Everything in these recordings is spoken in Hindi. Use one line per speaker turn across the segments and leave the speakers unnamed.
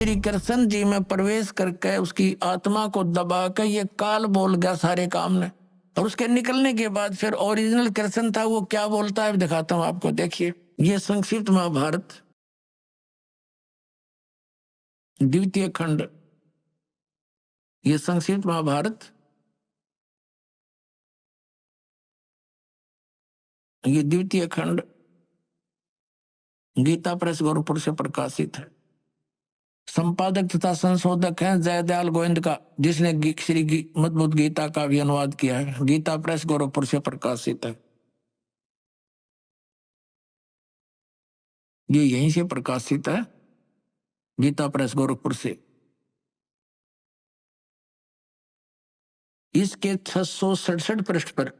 श्री कृष्ण जी में प्रवेश करके उसकी आत्मा को दबा के ये काल बोल गया सारे काम ने, और उसके निकलने के बाद फिर ओरिजिनल कृष्ण था वो क्या बोलता है दिखाता हूं आपको। देखिए ये संक्षिप्त महाभारत द्वितीय खंड, ये संक्षिप्त महाभारत ये द्वितीय खंड गीता प्रेस गोरखपुर से प्रकाशित है। संपादक तथा संशोधक हैं जयदयाल गोविंद का, जिसने मद्भुत गीता का भी अनुवाद किया है। गीता प्रेस गोरखपुर से प्रकाशित है। ये यहीं से प्रकाशित है, गीता प्रेस गोरखपुर से। इसके 667 पृष्ठ पर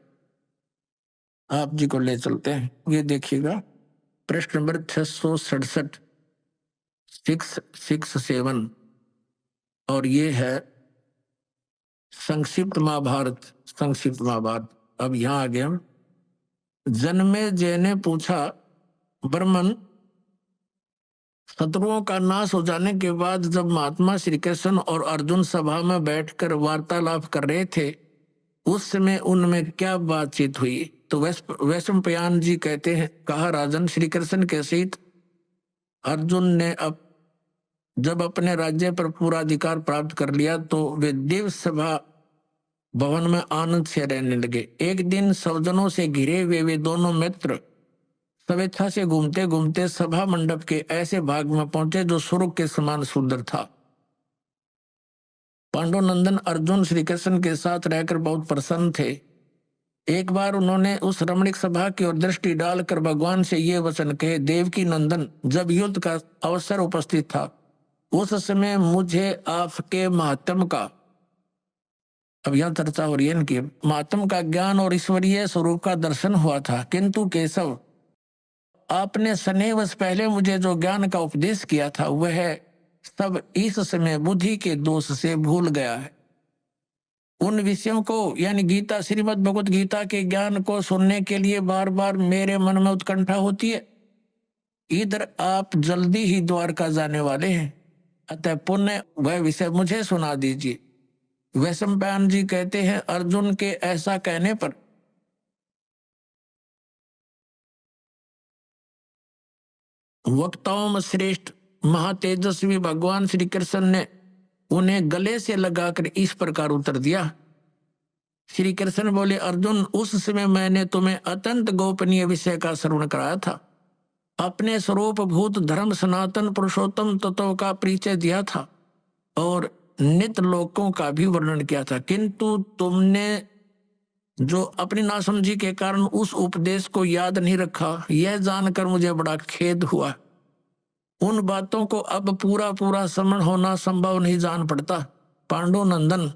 आप जी को ले चलते हैं। ये देखिएगा पृष्ठ नंबर 667 667, और ये है संक्षिप्त महाभारत। संक्षिप्त महाभारत अब यहां आ गए हम। जन्मे जय ने पूछा, ब्रह्मन शत्रुओं का नाश हो जाने के बाद जब महात्मा श्री कृष्ण और अर्जुन सभा में बैठकर वार्तालाप कर रहे थे, उस समय उनमें क्या बातचीत हुई? तो वैशंपायन जी कहते हैं, कहा राजन, श्री कृष्ण के सहित अर्जुन ने जब अपने राज्य पर पूरा अधिकार प्राप्त कर लिया तो वे देव सभा भवन में आनंद से रहने लगे। एक दिन सज्जनों से घिरे हुए वे दोनों मित्र स्वेच्छा से घूमते घूमते सभा मंडप के ऐसे भाग में पहुंचे जो स्वर्ग के समान सुंदर था। पांडुनंदन अर्जुन श्री कृष्ण के साथ रहकर बहुत प्रसन्न थे। एक बार उन्होंने उस रमणीक सभा की ओर दृष्टि डालकर भगवान से ये वचन कहे, देवकी नंदन, जब युद्ध का अवसर उपस्थित था उस समय मुझे आपके महात्म का, अब यहां चर्चा हो रही है इनकी, महात्म का ज्ञान और ईश्वरीय स्वरूप का दर्शन हुआ था, किंतु केशव आपने स्नेहवश पहले मुझे जो ज्ञान का उपदेश किया था वह सब इस समय बुद्धि के दोष से भूल गया है। उन विषयों को यानी गीता, श्रीमद् भगवत गीता के ज्ञान को सुनने के लिए बार बार मेरे मन में उत्कंठा होती है। इधर आप जल्दी ही द्वारका जाने वाले हैं, अतः पुण्य वह विषय मुझे सुना दीजिए। वैशंपायन जी कहते हैं, अर्जुन के ऐसा कहने पर वक्ताओं में श्रेष्ठ महातेजस्वी भगवान श्री कृष्ण ने उन्हें गले से लगाकर इस प्रकार उत्तर दिया। श्री कृष्ण बोले, अर्जुन, उस समय मैंने तुम्हें अत्यंत गोपनीय विषय का श्रवण कराया था, अपने स्वरूप भूत धर्म सनातन पुरुषोत्तम तत्व का परिचय दिया था और नित्य लोकों का भी वर्णन किया था, किंतु तुमने जो अपनी नासमझी के कारण उस उपदेश को याद नहीं रखा, यह जानकर मुझे बड़ा खेद हुआ। उन बातों को अब पूरा पूरा स्मरण होना संभव नहीं जान पड़ता। पांडुनंदन,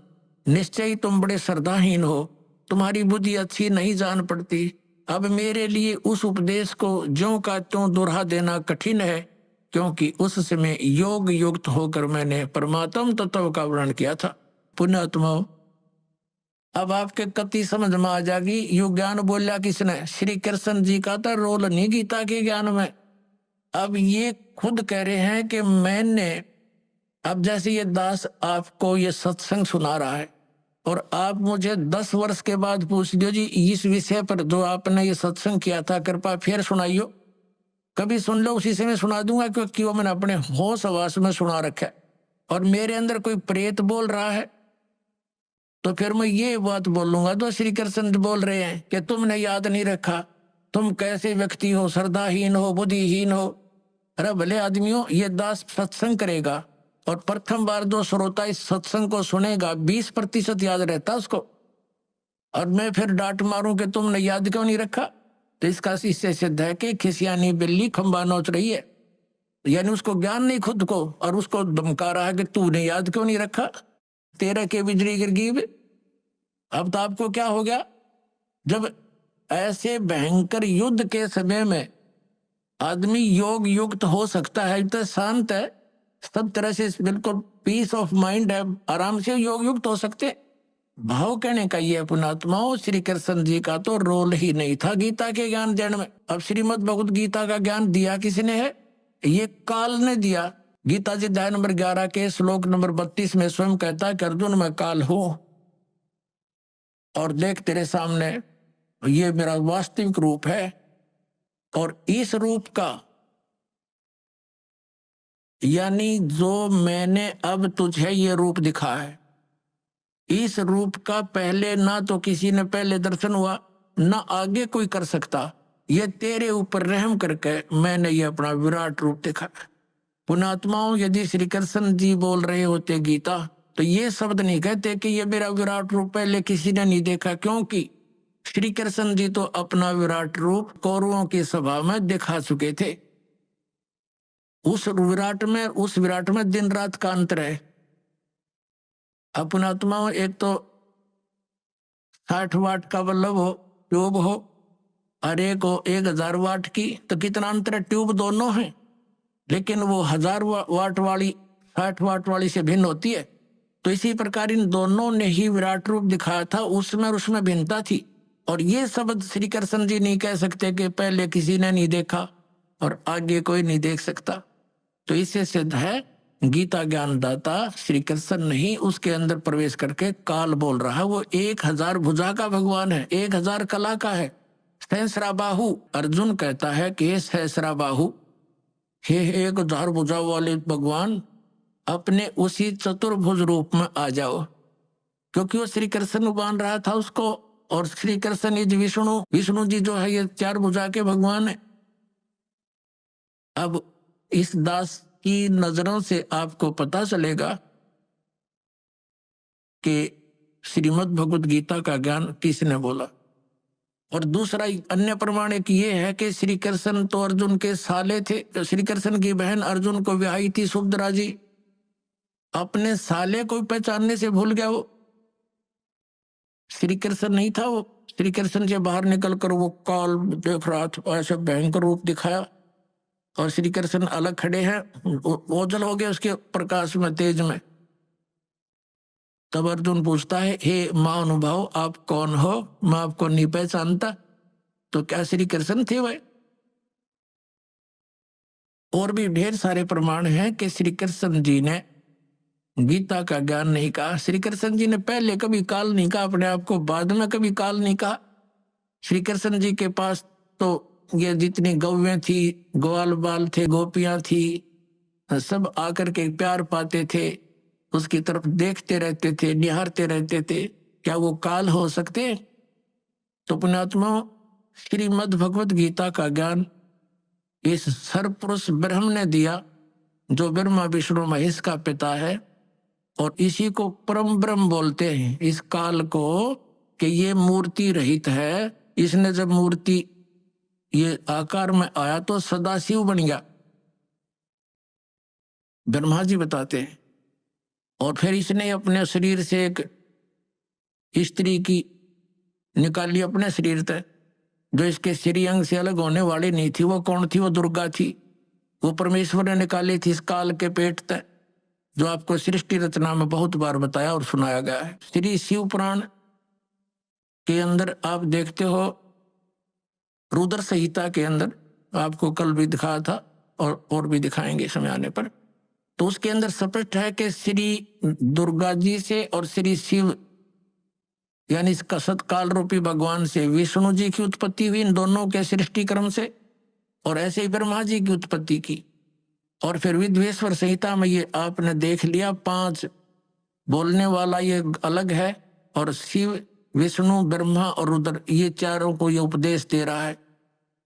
निश्चय ही तुम बड़े श्रद्धाहीन हो, तुम्हारी बुद्धि अच्छी नहीं जान पड़ती। अब मेरे लिए उस उपदेश को ज्यों का त्यों दोहरा देना कठिन है, क्योंकि उस समय योग युक्त होकर मैंने परमात्म तत्व का वर्णन किया था। पुण्यात्मा, अब आपके कति समझ में आ जाएगी। यु ज्ञान बोलिया किसने? श्री कृष्ण जी का था रोल नहीं गीता के ज्ञान में। अब ये खुद कह रहे हैं कि मैंने, अब जैसे ये दास आपको ये सत्संग सुना रहा है और आप मुझे 10 वर्ष के बाद पूछ दो, जी इस विषय पर जो आपने ये सत्संग किया था कृपा फिर सुनाइयो। कभी सुन लो, उसी से मैं सुना दूंगा, क्योंकि वो मैंने अपने होश आवास में सुना रखा है। और मेरे अंदर कोई प्रेत बोल रहा है तो फिर मैं ये बात बोलूंगा तो श्री कृष्ण बोल रहे हैं कि तुमने याद नहीं रखा, तुम कैसे व्यक्ति हो, श्रद्धाहीन हो, बुद्धिहीन हो। अरे भले आदमियों, ये दास सत्संग करेगा और प्रथम बार जो श्रोता इस सत्संग को सुनेगा 20% याद रहता उसको, और मैं फिर डांट मारूं कि तुमने याद क्यों नहीं रखा, तो इसका इससे सिद्ध है कि खिसियानी बिल्ली खंबा नोच रही है। यानी उसको ज्ञान नहीं खुद को, और उसको धमका रहा है कि तूने याद क्यों नहीं रखा, तेरा के बिजली गिर गई। अब तो आपको क्या हो गया, जब ऐसे भयंकर युद्ध के समय में आदमी योग युक्त हो सकता है, तो शांत है, सब तरह से बिल्कुल पीस ऑफ माइंड है, आराम से योग युक्त हो सकते। भाव कहने का ये पुणात्माओं, श्री कृष्ण जी का तो रोल ही नहीं था गीता के ज्ञान देने में। अब श्रीमद् भगवत गीता का ज्ञान दिया किसने है? ये काल ने दिया। गीता जी अध्याय नंबर 11 के श्लोक नंबर 32 में स्वयं कहता है कि अर्जुन मैं काल हूं और देख तेरे सामने ये मेरा वास्तविक रूप है, और इस रूप का यानी जो मैंने अब तुझे ये रूप दिखा है, इस रूप का पहले ना तो किसी ने पहले दर्शन हुआ ना आगे कोई कर सकता। ये तेरे ऊपर रहम करके मैंने ये अपना विराट रूप देखा। पुणात्माओं, यदि श्री कृष्ण जी बोल रहे होते गीता, तो ये शब्द नहीं कहते कि ये मेरा विराट रूप पहले किसी ने नहीं देखा, क्योंकि श्री कृष्ण जी तो अपना विराट रूप कौरवों की सभा में दिखा चुके थे। उस विराट में दिन रात का अंतर है। अपनात्माओं, एक तो 60 वाट का बल्ब हो, ट्यूब हो, और एक हो 1000 वाट की, तो कितना अंतर है। ट्यूब दोनों है, लेकिन वो 1000 वाट वाली 60 वाट वाली से भिन्न होती है। तो इसी प्रकार इन दोनों ने ही विराट रूप दिखाया था, उसमें और उसमें भिन्नता थी। और ये शब्द श्री कृष्ण जी नहीं कह सकते कि पहले किसी ने नहीं देखा और आगे कोई नहीं देख सकता। तो इससे सिद्ध है गीता ज्ञानदाता श्री कृष्ण नहीं उसके अंदर प्रवेश करके काल बोल रहा है। वो 1000 भुजा का भगवान है, 1000 कला का है। सहस्रा बाहु, अर्जुन कहता है कि हे सहस्रा बाहु, हे 1000 भुजा वाले भगवान, अपने उसी चतुर्भुज रूप में आ जाओ। क्योंकि वो श्री कृष्ण मान रहा था उसको, और श्री कृष्ण इज विष्णु जी जो है ये 4 भुजा के भगवान है। अब इस दास की नजरों से आपको पता चलेगा कि श्रीमद् भगवत गीता का ज्ञान किसने बोला। और दूसरा अन्य प्रमाण एक ये है कि श्री कृष्ण तो अर्जुन के साले थे। श्री कृष्ण की बहन अर्जुन को ब्याही थी सुभद्रा जी, अपने साले को पहचानने से भूल गया। वो श्री कृष्ण नहीं था। वो श्री कृष्ण से बाहर निकल कर वो काल देख रहा था, ऐसे भयंकर रूप दिखाया, और श्री कृष्ण अलग खड़े हैं, ओझल हो गए उसके प्रकाश में, तेज में। तब अर्जुन पूछता है, हे महानुभाव आप कौन हो, मैं आपको नहीं पहचानता। तो क्या श्री कृष्ण थे वह? और भी ढेर सारे प्रमाण हैं कि श्री कृष्ण जी ने गीता का ज्ञान नहीं कहा। श्री कृष्ण जी ने पहले कभी काल नहीं कहा अपने आप को, बाद में कभी काल नहीं कहा। श्री कृष्ण जी के पास तो ये जितनी गौवें थी, ग्वाल बाल थे, गोपियां थी, सब आकर के प्यार पाते थे, उसकी तरफ देखते रहते थे, निहारते रहते थे। क्या वो काल हो सकते? तो पुण्यात्मा, श्रीमद् भगवत गीता का ज्ञान इस सर्वपुरुष ब्रह्म ने दिया, जो ब्रह्मा विष्णु महेश का पिता है, और इसी को परम ब्रह्म बोलते हैं इस काल को, कि ये मूर्ति रहित है। इसने जब मूर्ति ये आकार में आया तो सदाशिव बन गया, ब्रह्मा जी बताते हैं। और फिर इसने अपने शरीर से एक स्त्री की निकाली अपने शरीर तक, जो इसके श्री अंग से अलग होने वाली नहीं थी। वो कौन थी? वो दुर्गा थी। वो परमेश्वर ने निकाली थी इस काल के पेट तक, जो आपको सृष्टि रचना में बहुत बार बताया और सुनाया गया है। श्री शिव पुराण के अंदर आप देखते हो, रुद्र संहिता के अंदर आपको कल भी दिखाया था और भी दिखाएंगे समय आने पर। तो उसके अंदर स्पष्ट है कि श्री दुर्गा जी से और श्री शिव यानी इसका सतकाल रूपी भगवान से विष्णु जी की उत्पत्ति हुई, इन दोनों के सृष्टि क्रम से, और ऐसे ही ब्रह्मा जी की उत्पत्ति की। और फिर विद्वेश्वर संहिता में ये आपने देख लिया, 5 बोलने वाला ये अलग है, और शिव विष्णु ब्रह्मा और रुद्र ये चारों को ये उपदेश दे रहा है।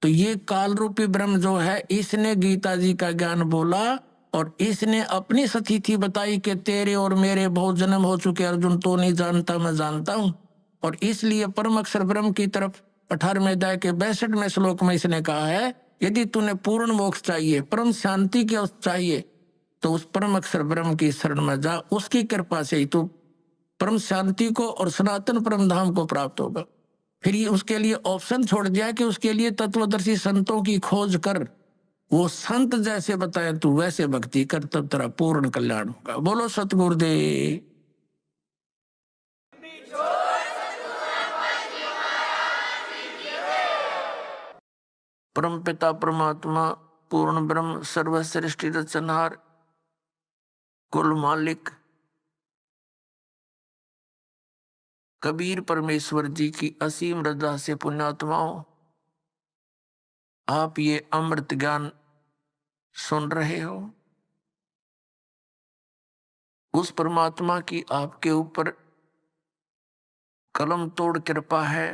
तो ये काल रूपी ब्रह्म जो है, इसने गीता जी का ज्ञान बोला, और इसने अपनी स्थिति बताई कि तेरे और मेरे बहुत जन्म हो चुके अर्जुन, तो नहीं जानता मैं जानता हूं। और इसलिए परम अक्षर ब्रह्म की तरफ 18वें अध्याय के 62वें श्लोक में इसने कहा है, यदि तूने पूर्ण मोक्ष चाहिए, परम शांति की चाहिए, तो उस परम अक्षर ब्रह्म की शरण में जा, उसकी कृपा से ही तू परम शांति को और सनातन परम धाम को प्राप्त होगा। फिर ये उसके लिए ऑप्शन छोड़ दिया कि उसके लिए तत्वदर्शी संतों की खोज कर, वो संत जैसे बताए तू वैसे भक्ति कर, तब तेरा पूर्ण कल्याण होगा। बोलो सतगुरुदेव। परम पिता परमात्मा पूर्ण ब्रह्म सर्वश्रेष्ठ रचनहार कुल मालिक कबीर परमेश्वर जी की असीम रजा से पुण्यात्माओं, आप ये अमृत ज्ञान सुन रहे हो। उस परमात्मा की आपके ऊपर कलम तोड़ कृपा है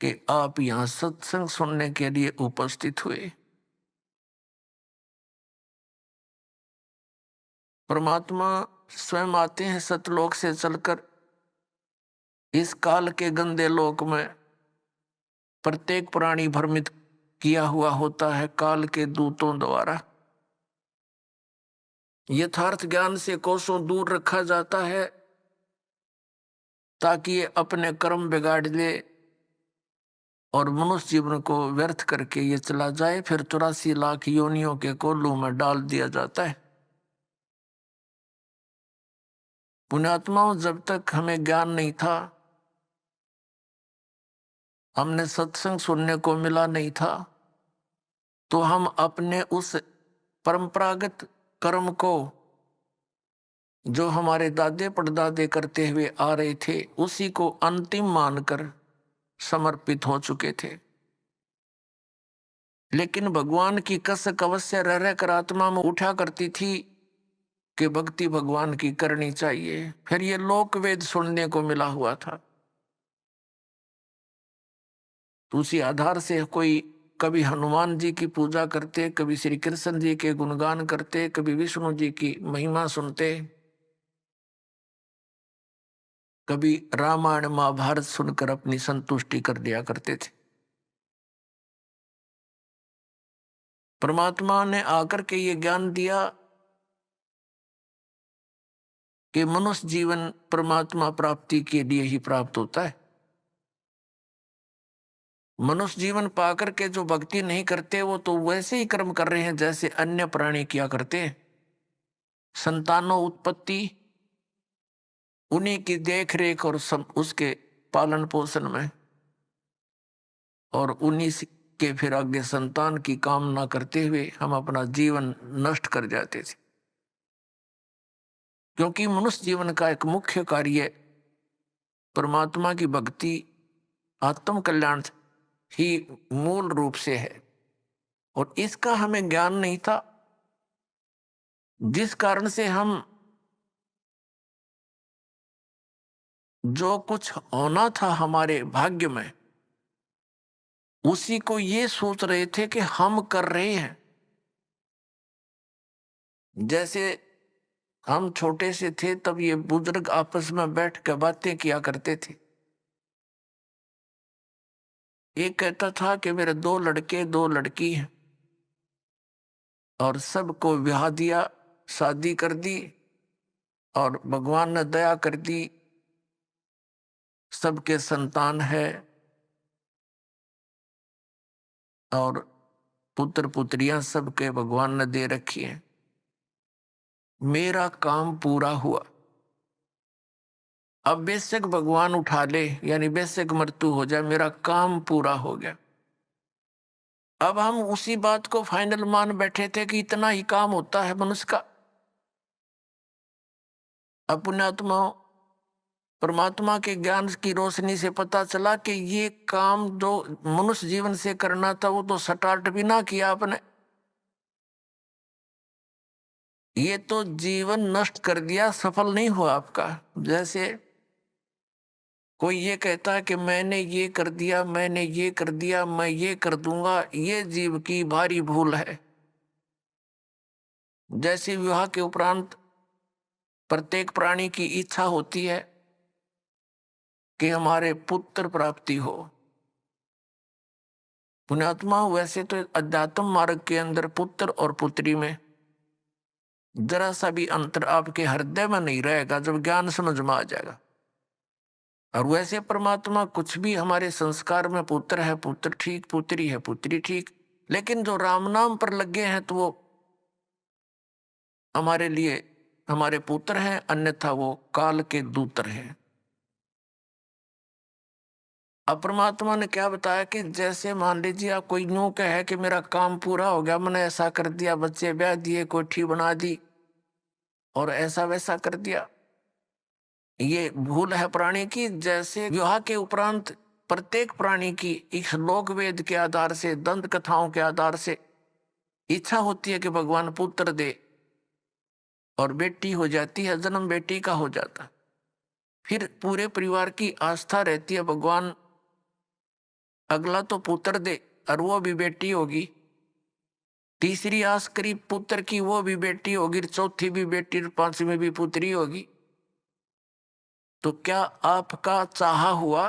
कि आप यहां सत्संग सुनने के लिए उपस्थित हुए। परमात्मा स्वयं आते हैं सतलोक से चलकर इस काल के गंदे लोक में। प्रत्येक प्राणी भ्रमित किया हुआ होता है काल के दूतों द्वारा। यथार्थ ज्ञान से कोसों दूर रखा जाता है ताकि ये अपने कर्म बिगाड़ ले और मनुष्य जीवन को व्यर्थ करके ये चला जाए, फिर 84 लाख योनियों के कोल्हू में डाल दिया जाता है। पुण्यात्माओं, जब तक हमें ज्ञान नहीं था, हमने सत्संग सुनने को मिला नहीं था, तो हम अपने उस परंपरागत कर्म को जो हमारे दादे परदादे करते हुए आ रहे थे उसी को अंतिम मानकर समर्पित हो चुके थे। लेकिन भगवान की कसक अवश्य रह रहकर आत्मा में उठा करती थी कि भक्ति भगवान की करनी चाहिए। फिर ये लोक वेद सुनने को मिला हुआ था। तो उसी आधार से कोई कभी हनुमान जी की पूजा करते, कभी श्री कृष्ण जी के गुणगान करते, कभी विष्णु जी की महिमा सुनते, कभी रामायण महाभारत सुनकर अपनी संतुष्टि कर दिया करते थे। परमात्मा ने आकर के ये ज्ञान दिया कि मनुष्य जीवन परमात्मा प्राप्ति के लिए ही प्राप्त होता है। मनुष्य जीवन पाकर के जो भक्ति नहीं करते वो तो वैसे ही कर्म कर रहे हैं जैसे अन्य प्राणी किया करते हैं। संतानों उत्पत्ति, उन्हीं की देख रेख और उसके पालन पोषण में, और उन्हीं के फिर आगे संतान की कामना करते हुए हम अपना जीवन नष्ट कर जाते थे। क्योंकि मनुष्य जीवन का एक मुख्य कार्य परमात्मा की भक्ति, आत्म कल्याण ही मूल रूप से है, और इसका हमें ज्ञान नहीं था, जिस कारण से हम जो कुछ होना था हमारे भाग्य में उसी को ये सोच रहे थे कि हम कर रहे हैं। जैसे हम छोटे से थे तब ये बुजुर्ग आपस में बैठ कर बातें किया करते थे। एक कहता था कि मेरे 2 लड़के 2 लड़की हैं और सबको ब्याह दिया, शादी कर दी, और भगवान ने दया कर दी, सबके संतान है और पुत्र पुत्रियां सबके भगवान ने दे रखी हैं। मेरा काम पूरा हुआ। अब बेशक भगवान उठा ले, यानी बेशक मृत्यु हो जाए, मेरा काम पूरा हो गया। अब हम उसी बात को फाइनल मान बैठे थे कि इतना ही काम होता है मनुष्य का। अब पुण्यात्मा परमात्मा के ज्ञान की रोशनी से पता चला कि ये काम जो मनुष्य जीवन से करना था वो तो स्टार्ट भी ना किया आपने, ये तो जीवन नष्ट कर दिया, सफल नहीं हुआ आपका। जैसे कोई ये कहता है कि मैंने ये कर दिया, मैंने ये कर दिया, मैं ये कर दूंगा, ये जीव की भारी भूल है। जैसे विवाह के उपरांत प्रत्येक प्राणी की इच्छा होती है कि हमारे पुत्र प्राप्ति हो। पुण्यात्मा, वैसे तो अध्यात्म मार्ग के अंदर पुत्र और पुत्री में जरा सा भी अंतर आपके हृदय में नहीं रहेगा जब ज्ञान समझ में आ जाएगा। और वैसे परमात्मा कुछ भी हमारे संस्कार में, पुत्र है पुत्र ठीक, पुत्री है पुत्री ठीक, लेकिन जो राम नाम पर लगे हैं तो वो हमारे लिए हमारे पुत्र हैं, अन्यथा वो काल के दूतर हैं। अब परमात्मा ने क्या बताया कि जैसे मान लीजिए आप कोई यूं कहे कि मेरा काम पूरा हो गया, मैंने ऐसा कर दिया, बच्चे ब्याह दिए, कोठी बना दी, और ऐसा वैसा कर दिया। ये भूल है प्राणी की। जैसे विवाह के उपरांत प्रत्येक प्राणी की इस लोक वेद के आधार से, दंत कथाओं के आधार से इच्छा होती है कि भगवान पुत्र दे, और बेटी हो जाती है, जन्म बेटी का हो जाता। फिर पूरे परिवार की आस्था रहती है भगवान अगला तो पुत्र दे, और वो भी बेटी होगी। तीसरी आस करी पुत्र की, वो भी बेटी होगी, चौथी भी बेटी, पांचवी भी पुत्री होगी। तो क्या आपका चाहा हुआ,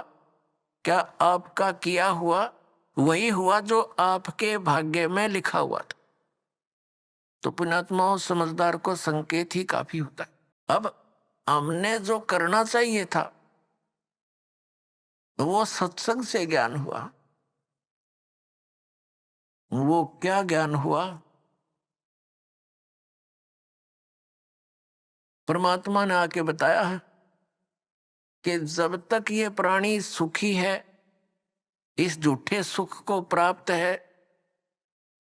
क्या आपका किया हुआ वही हुआ जो आपके भाग्य में लिखा हुआ था। तो पुण्यात्माओं, समझदार को संकेत ही काफी होता है। अब हमने जो करना चाहिए था वो सत्संग से ज्ञान हुआ। वो क्या ज्ञान हुआ? परमात्मा ने आके बताया है कि जब तक ये प्राणी सुखी है, इस झूठे सुख को प्राप्त है,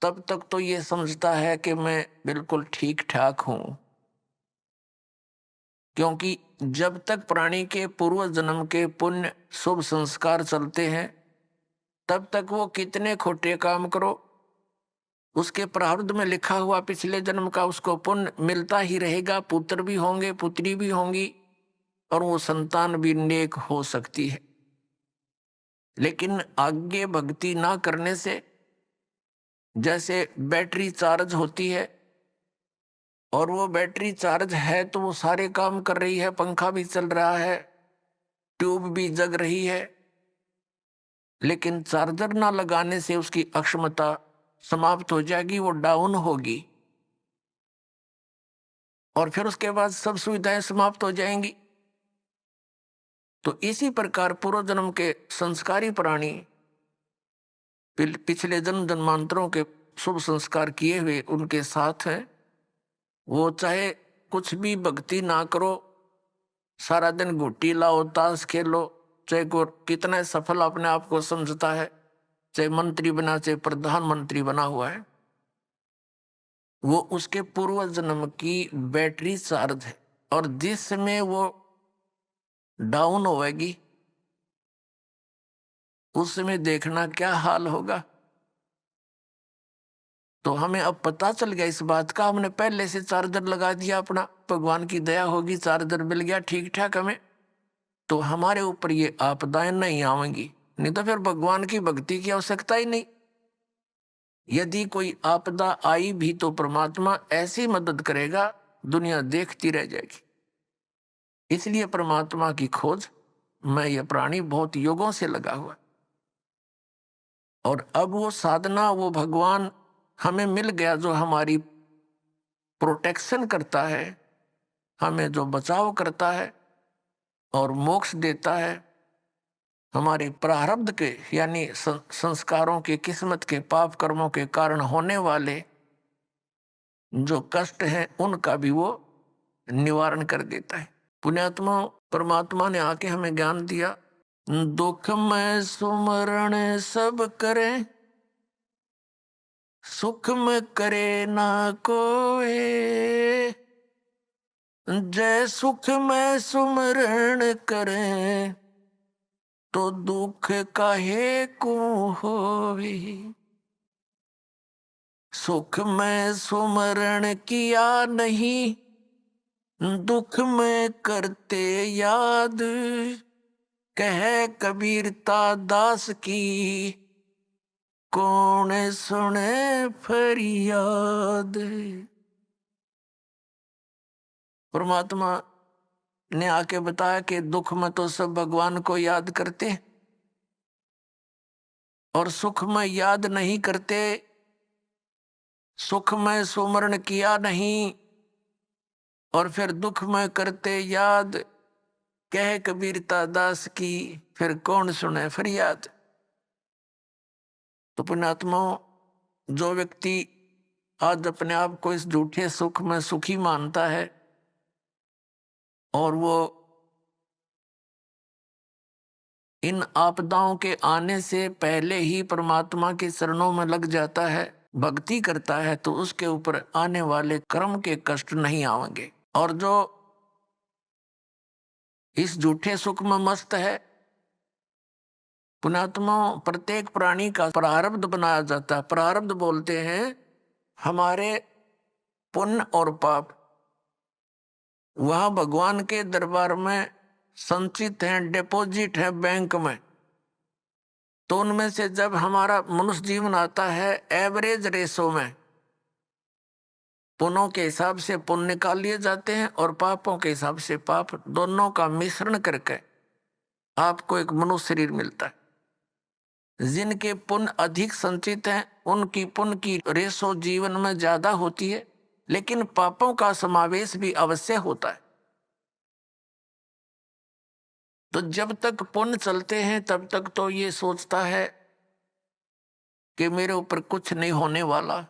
तब तक तो ये समझता है कि मैं बिल्कुल ठीक ठाक हूं। क्योंकि जब तक प्राणी के पूर्व जन्म के पुण्य शुभ संस्कार चलते हैं, तब तक वो कितने खोटे काम करो, उसके प्रारब्ध में लिखा हुआ पिछले जन्म का उसको पुण्य मिलता ही रहेगा। पुत्र भी होंगे, पुत्री भी होंगी, और वो संतान भी नेक हो सकती है। लेकिन आगे भक्ति ना करने से, जैसे बैटरी चार्ज होती है, और वो बैटरी चार्ज है तो वो सारे काम कर रही है, पंखा भी चल रहा है, ट्यूब भी जग रही है, लेकिन चार्जर ना लगाने से उसकी अक्षमता समाप्त हो जाएगी, वो डाउन होगी, और फिर उसके बाद सब सुविधाएं समाप्त हो जाएंगी। तो इसी प्रकार पूर्व जन्म के संस्कारी प्राणी पिछले जन्म जन्मांतरों के शुभ संस्कार किए हुए उनके साथ हैं। वो चाहे कुछ भी भक्ति ना करो, सारा दिन घुट्टी लाओ, ताश खेलो, चाहे को कितना सफल अपने आप को समझता है, चाहे मंत्री बना, चाहे प्रधानमंत्री बना हुआ है, वो उसके पूर्व जन्म की बैटरी चार्ज है। और जिस समय वो डाउन होएगी, उस समय देखना क्या हाल होगा। तो हमें अब पता चल गया इस बात का, हमने पहले से चार्जर लगा दिया अपना, भगवान की दया होगी, चार्जर मिल गया ठीक ठाक हमें, तो हमारे ऊपर ये आपदाएं नहीं आवेंगी। नहीं तो फिर भगवान की भक्ति की आवश्यकता ही नहीं। यदि कोई आपदा आई भी तो परमात्मा ऐसी मदद करेगा, दुनिया देखती रह जाएगी। इसलिए परमात्मा की खोज में यह प्राणी बहुत युगों से लगा हुआ, और अब वो साधना, वो भगवान हमें मिल गया जो हमारी प्रोटेक्शन करता है, हमें जो बचाव करता है और मोक्ष देता है। हमारे प्रारब्ध के यानी संस्कारों के, किस्मत के, पाप कर्मों के कारण होने वाले जो कष्ट हैं उनका भी वो निवारण कर देता है। पुण्यात्मा, परमात्मा ने आके हमें ज्ञान दिया। दुख में सुमरण सब करें, सुख में करे ना कोई, जय सुख में सुमरण करें तो दुख काहे को होवे। सुख में सुमरण किया नहीं, दुख में करते याद, कह कबीरता दास की, कौन सुने फरियाद। परमात्मा ने आके बताया कि दुख में तो सब भगवान को याद करते, और सुख में याद नहीं करते। सुख में सुमरण किया नहीं और फिर दुख में करते याद, कह कबीरता दास की, फिर कौन सुने फरियाद। तो पुण्यात्माओं, जो व्यक्ति आज अपने आप को इस झूठे सुख में सुखी मानता है और वो इन आपदाओं के आने से पहले ही परमात्मा के चरणों में लग जाता है, भक्ति करता है, तो उसके ऊपर आने वाले कर्म के कष्ट नहीं आएंगे। और जो इस झूठे सुख में मस्त है, पुण्यात्मा, प्रत्येक प्राणी का प्रारब्ध बनाया जाता है। प्रारब्ध बोलते हैं हमारे पुण्य और पाप, वह भगवान के दरबार में संचित हैं, डिपॉजिट है बैंक में। तो उनमें से जब हमारा मनुष्य जीवन आता है, एवरेज रेशो में पुण्यों के हिसाब से पुण्य निकाल लिए जाते हैं और पापों के हिसाब से पाप, दोनों का मिश्रण करके आपको एक मनुष्य शरीर मिलता है। जिनके पुण्य अधिक संचित हैं उनकी पुण्य की रेशो जीवन में ज्यादा होती है, लेकिन पापों का समावेश भी अवश्य होता है। तो जब तक पुण्य चलते हैं तब तक तो ये सोचता है कि मेरे ऊपर कुछ नहीं होने वाला,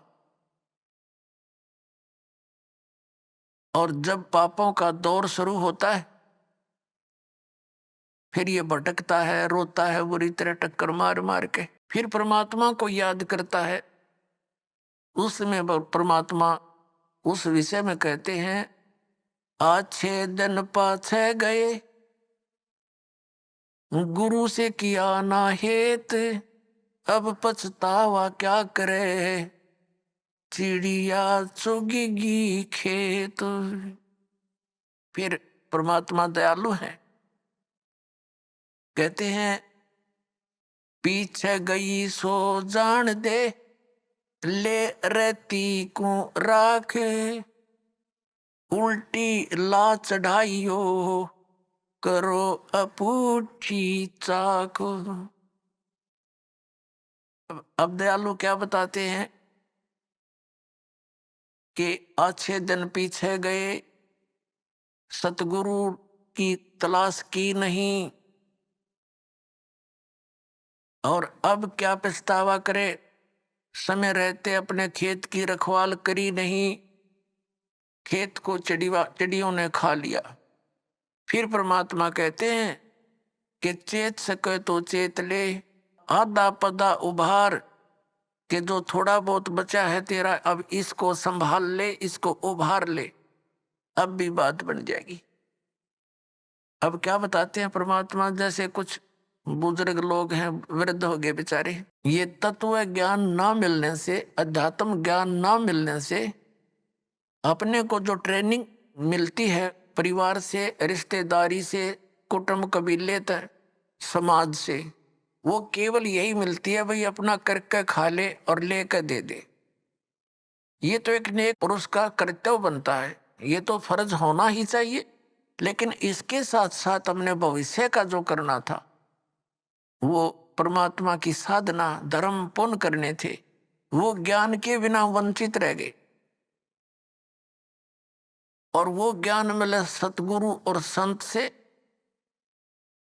और जब पापों का दौर शुरू होता है फिर ये भटकता है, रोता है बुरी तरह टक्कर मार मार के, फिर परमात्मा को याद करता है। उसमें परमात्मा उस विषय में कहते हैं, अच्छे दिन पाछे गए गुरु से किया ना हेत, अब पछतावा क्या करे चिड़िया चुगेगी खेत। फिर परमात्मा दयालु है, कहते हैं पीछे गई सो जान दे, ले रहती को राखे, उल्टी ला चढ़ाइयो करो अपूठी चाक। अब दयालु क्या बताते हैं कि अच्छे दिन पीछे गए, सतगुरु की तलाश की नहीं, और अब क्या पछतावा करे, समय रहते अपने खेत की रखवाल करी नहीं, खेत को चिड़ियों ने खा लिया। फिर परमात्मा कहते हैं कि चेत सके तो चेत ले, आधा पदा उभार, कि जो थोड़ा बहुत बचा है तेरा अब इसको संभाल ले, इसको उभार ले, अब भी बात बन जाएगी। अब क्या बताते हैं परमात्मा, जैसे कुछ बुजुर्ग लोग हैं, वृद्ध हो गए बेचारे, ये तत्व ज्ञान ना मिलने से, अध्यात्म ज्ञान ना मिलने से अपने को जो ट्रेनिंग मिलती है परिवार से, रिश्तेदारी से, कुटुंब कबीले तक, समाज से, वो केवल यही मिलती है, भाई अपना करके खा ले और लेकर दे दे। ये तो एक नेक पुरुष का कर्तव्य बनता है, ये तो फर्ज होना ही चाहिए। लेकिन इसके साथ साथ हमने भविष्य का जो करना था, वो परमात्मा की साधना, धर्म, पुण्य करने थे, वो ज्ञान के बिना वंचित रह गए। और वो ज्ञान मिले सतगुरु और संत से,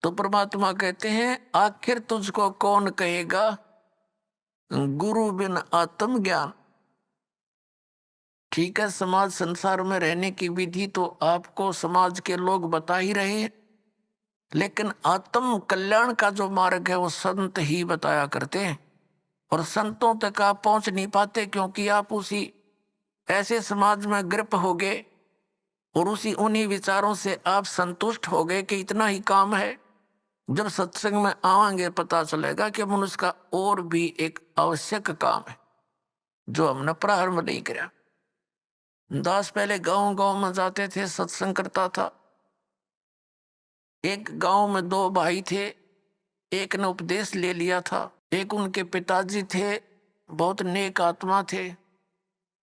तो परमात्मा कहते हैं आखिर तुझको कौन कहेगा गुरु बिन आत्म ज्ञान। ठीक है, समाज संसार में रहने की विधि तो आपको समाज के लोग बता ही रहे हैं, लेकिन आत्म कल्याण का जो मार्ग है वो संत ही बताया करते हैं। और संतों तक आप पहुंच नहीं पाते, क्योंकि आप उसी ऐसे समाज में ग्रप हो गए और उन्हीं विचारों से आप संतुष्ट हो गए कि इतना ही काम है। जब सत्संग में आवांगे पता चलेगा कि मनुष्य का और भी एक आवश्यक काम है जो हमने प्रारंभ नहीं किया। दास पहले गांव गांव में जाते थे, सत्संग करता था। एक गांव में दो भाई थे, एक ने उपदेश ले लिया था, एक उनके पिताजी थे, बहुत नेक आत्मा थे,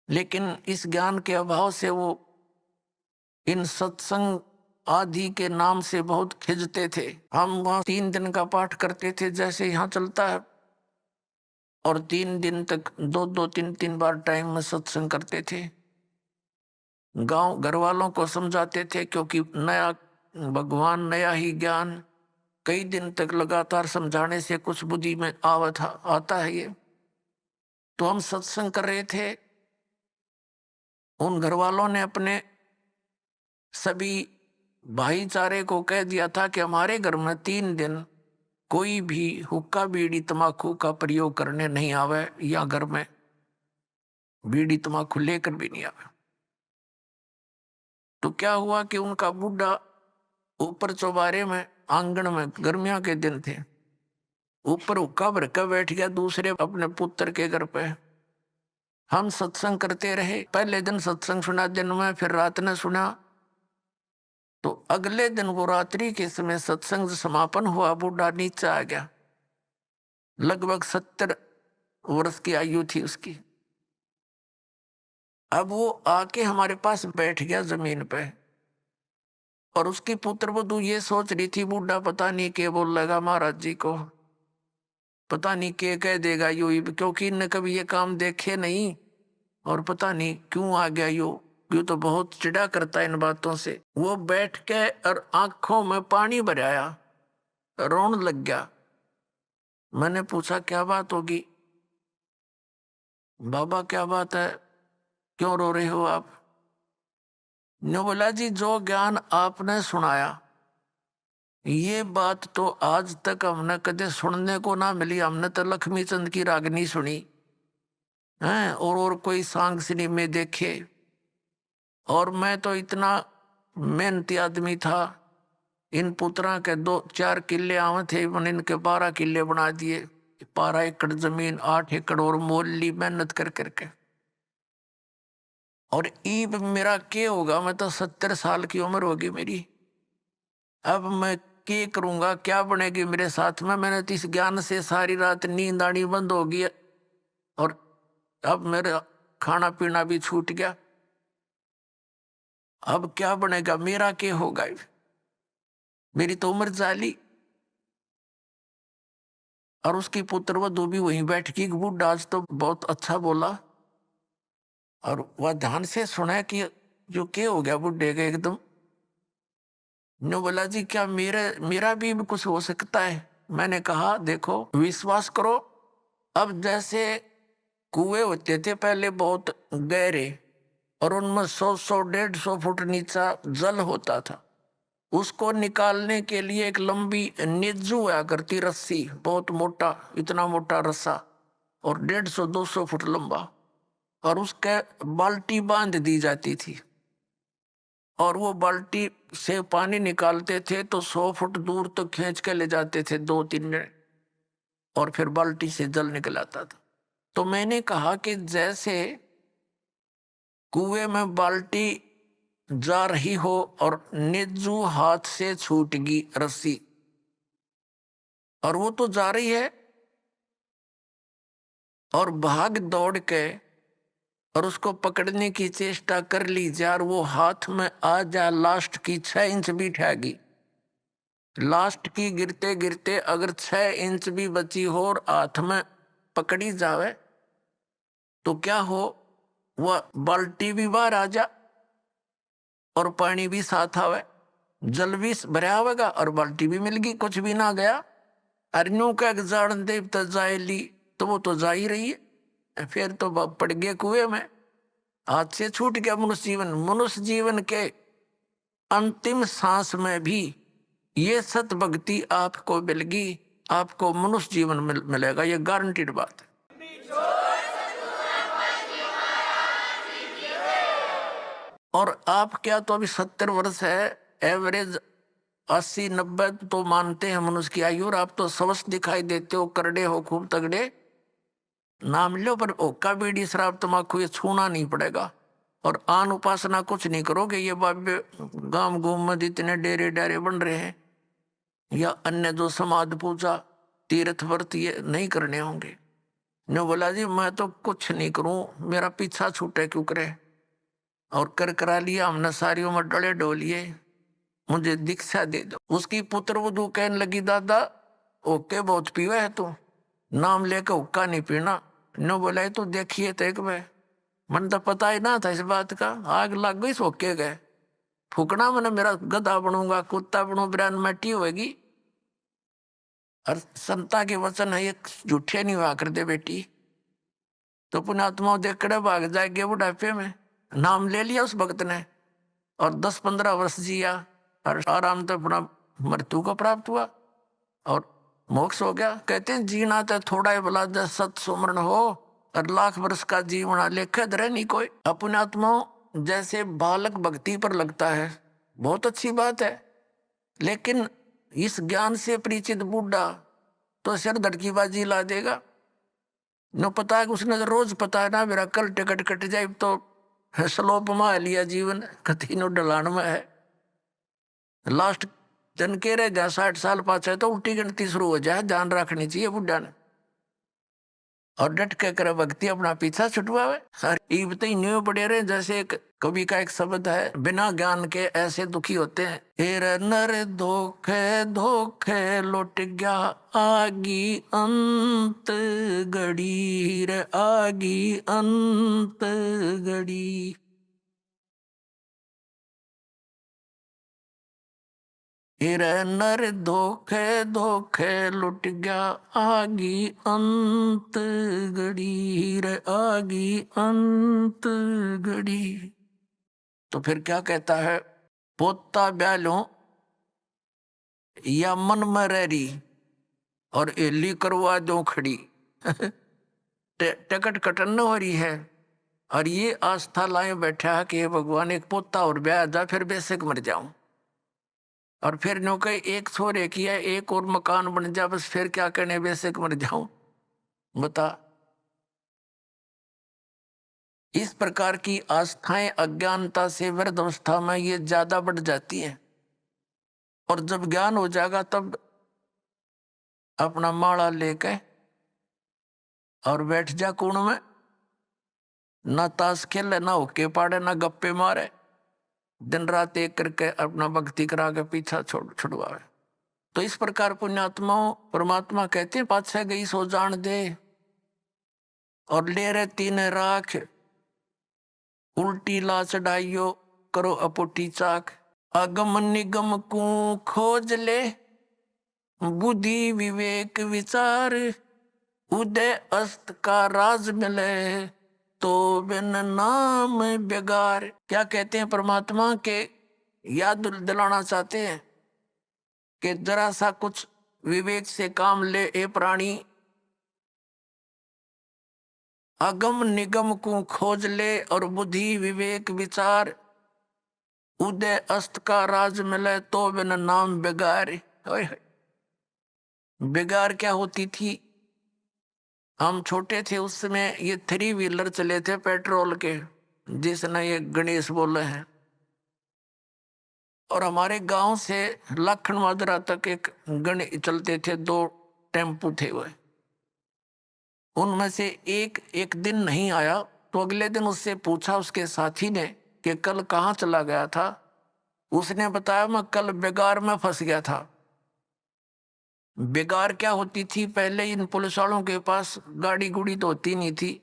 लेकिन इस ज्ञान के अभाव से वो इन सत्संग आदि के नाम से बहुत खिंचते थे। हम वहाँ 3 दिन का पाठ करते थे जैसे यहाँ चलता है, और 3 दिन तक 2-2, 3-3 बार टाइम में सत्संग करते थे। गांव घर वालों को समझाते थे, क्योंकि नया भगवान, नया ही ज्ञान, कई दिन तक लगातार समझाने से कुछ बुद्धि में आता है ये। तो हम सत्संग कर रहे थे, उन घर वालों ने अपने सभी भाईचारे को कह दिया था कि हमारे घर में 3 दिन कोई भी हुक्का बीड़ी तम्बाकू का प्रयोग करने नहीं आवे, या घर में बीड़ी तम्बाकू लेकर भी नहीं आवे। तो क्या हुआ कि उनका बुढ़ा ऊपर चौबारे में आंगन में, गर्मियों के दिन थे, ऊपर हुक्का भर के बैठ गया दूसरे अपने पुत्र के घर पे। हम सत्संग करते रहे, पहले दिन सत्संग सुना दिन में, फिर रात ने सुना। तो अगले दिन वो रात्रि के समय सत्संग समापन हुआ, बूढ़ा नीचे आ गया। लगभग 70 वर्ष की आयु थी उसकी। अब वो आके हमारे पास बैठ गया जमीन पे, और उसकी पुत्र वधू ये सोच रही थी बूढ़ा पता नहीं क्या बोलेगा महाराज जी को, पता नहीं क्या कह देगा यू, क्योंकि इनने कभी ये काम देखे नहीं, और पता नहीं क्यों आ गया यू तो बहुत चिढ़ा करता है इन बातों से। वो बैठ के और आंखों में पानी भराया, रोने लग गया। मैंने पूछा क्या बात होगी? बाबा क्या बात है, क्यों रो रहे हो आप? ने बोला जी जो ज्ञान आपने सुनाया ये बात तो आज तक हमने कदे सुनने को ना मिली। हमने तो लक्ष्मी चंद की रागनी सुनी है, और कोई सांग सिनी में देखे, और मैं तो इतना मेहनती आदमी था। इन पुत्रा के 2-4 किले आवे थे, मैंने इनके 12 किले बना दिए। 12 एकड़ जमीन, 8 एकड़ और मोल ली मेहनत कर करके। और ईब मेरा क्या होगा, मैं तो 70 साल की उम्र होगी मेरी। अब मैं क्या करूंगा, क्या बनेगी मेरे साथ में? मैंने तो इस ज्ञान से सारी रात नींद आनी बंद हो गई, और अब मेरा खाना पीना भी छूट गया। अब क्या बनेगा, मेरा क्या होगा? मेरी तो उम्र जाली। और उसकी पुत्र वधू भी वहीं बैठ की। बूढ़ा आज तो बहुत अच्छा बोला, और वह ध्यान से सुना कि जो क्या हो गया बुढ़े के एकदम। ने बोला जी क्या मेरा भी कुछ हो सकता है? मैंने कहा देखो विश्वास करो, अब जैसे कुएं होते थे पहले बहुत गहरे, और उनमें 100-100 150 फुट नीचा जल होता था। उसको निकालने के लिए एक लंबी नेजू हुआ करती रस्सी, बहुत मोटा, इतना मोटा रस्सा, और 150-200 फुट लंबा, और उसके बाल्टी बांध दी जाती थी, और वो बाल्टी से पानी निकालते थे तो 100 फुट दूर तक खींच के ले जाते थे 2-3 जने, और फिर बाल्टी से जल निकल आता था। तो मैंने कहा कि जैसे कुएं में बाल्टी जा रही हो और नेजू हाथ से छूट गई रस्सी, और वो तो जा रही है, और भाग दौड़ के और उसको पकड़ने की चेष्टा कर ली यार, वो हाथ में आ जा, लास्ट की 6 इंच भी ठहगी। लास्ट की गिरते गिरते अगर 6 इंच भी बची हो और हाथ में पकड़ी जावे तो क्या हो, वह बाल्टी भी बाहर आ जा और पानी भी साथ आवे, जल भी भरा होगा और बाल्टी भी मिल गई, कुछ भी ना गया। अरनू का जान देव तो जाए ली, तो वो तो जा ही रही है, फिर तो पड़ गए कुएं में, हाथ से छूट गया मनुष्य जीवन। मनुष्य जीवन के अंतिम सांस में भी ये सत भक्ति आपको मिलेगी, आपको मनुष्य जीवन मिलेगा, ये गारंटीड बात है। और आप क्या तो अभी 70 वर्ष है, एवरेज 80-90 तो मानते हैं मनुष्य की आयु, और आप तो स्वस्थ दिखाई देते हो, करड़े हो, खूब तगड़े, नाम लो, पर ओका बीड़ी शराब तम्बाकू ये छूना नहीं पड़ेगा। और आन उपासना कुछ नहीं करोगे। ये बाबे गांव गुम में जितने डेरे डारे बन रहे हैं, या अन्य जो समाध पूजा तीर्थ व्रत ये नहीं करने होंगे। ने बोला जी मैं तो कुछ नहीं करूं, मेरा पीछा छूटे क्यों करे, और कर करा लिया हमने, सारी उम्र डले डोलिए, मुझे दीक्षा दे दो। उसकी पुत्र वधू कहने लगी दादा ओके बहुत पीवा है तू, नाम लेकर हुक्का नहीं पीना। ने बोला तो देखिए तो एक बार, मन तो पता ही ना था इस बात का, आग लग गई सोके गए। फूकना मैंने, मेरा गधा बनूंगा, कुत्ता बनू, बिरान मट्टी होगी। और संता के वचन है ये झूठे नहीं हुआ कर दे बेटी, तो पुण्यात्मा देखड़े भाग जाएंगे बुढ़ापे में। नाम ले लिया उस भक्त ने, और 10-15 वर्ष जिया, और आराम तो अपना मृत्यु को प्राप्त हुआ और मोक्ष हो गया। कहते हैं जीना तो थोड़ा ही भला, जब सत सुमरण हो और लाख वर्ष का जीवन लेखे धरे नहीं कोई। अपने आत्मा जैसे बालक भक्ति पर लगता है, बहुत अच्छी बात है, लेकिन इस ज्ञान से परिचित बूढ़ा तो सिर धड़कीबाजी ला देगा। न पता है उसने रोज पता है ना मेरा कल टिकट कट जाए तो स्लोप में लिया जीवन कति नो ढलान में है। लास्ट जन के रह जा 60 साल पाछे तो उल्टी गिनती शुरू हो जाए, ध्यान रखनी चाहिए बुढ़ा ने। और डट के करे भक्ति अपना पीछा छुटवावे। ईब तो न्यू पड़े रहे। जैसे एक कवि का एक शब्द है, बिना ज्ञान के ऐसे दुखी होते हैं। हेर नर धोखे धोखे लौट गया आगी अंत घड़ी रे आगी अंत घड़ी। हेर नर धोखे धोखे लुट गया आगी अंत घड़ी रे आगी अंत घड़ी। तो फिर क्या कहता है, पोता ब्यालो या मन में रही और एली करवा दो खड़ी। टिकट कटन हो रही है और ये आस्था लाए बैठा कि हे भगवान एक पोता और ब्याह जा फिर बेशक मर जाऊं, और फिर नो कहे एक छोरे किया एक और मकान बन जा बस फिर क्या करने बेशक मर जाऊं। बता, इस प्रकार की आस्थाएं अज्ञानता से वृद्ध अवस्था में ये ज्यादा बढ़ जाती है। और जब ज्ञान हो जाएगा तब अपना माला लेके और बैठ जा कुण में, ना ताश खेले ना होके पाड़े ना गप्पे मारे, दिन रात एक करके अपना भक्ति करा के पीछा छुड़वावे। तो इस प्रकार पुण्यात्माओं परमात्मा कहते हैं पाछे गई सो जान दे और ले रहे तीन राख, उल्टी ला चढ़ाइयो करो अपुटी चाक। अगम निगम को खोज ले बुद्धि विवेक विचार, उदय अस्त का राज मिले तो बिन नाम बेगार। क्या कहते हैं परमात्मा के याद दिलाना चाहते हैं कि जरा सा कुछ विवेक से काम ले ए प्राणी। अगम निगम को खोज ले और बुद्धि विवेक विचार, उदय अस्त का राज मिले तो बिन नाम बेगार। बेगार क्या होती थी? हम छोटे थे उस समय ये 3 व्हीलर चले थे पेट्रोल के, जिसने ये गणेश बोले हैं। और हमारे गांव से लखन माजरा तक एक गणेश चलते थे, 2 टेम्पू थे वह। उनमें से एक दिन नहीं आया तो अगले दिन उससे पूछा उसके साथी ने कि कल कहाँ चला गया था। उसने बताया मैं कल बेगार में फंस गया था। बेगार क्या होती थी? पहले इन पुलिस वालों के पास गाड़ी गुड़ी तो होती नहीं थी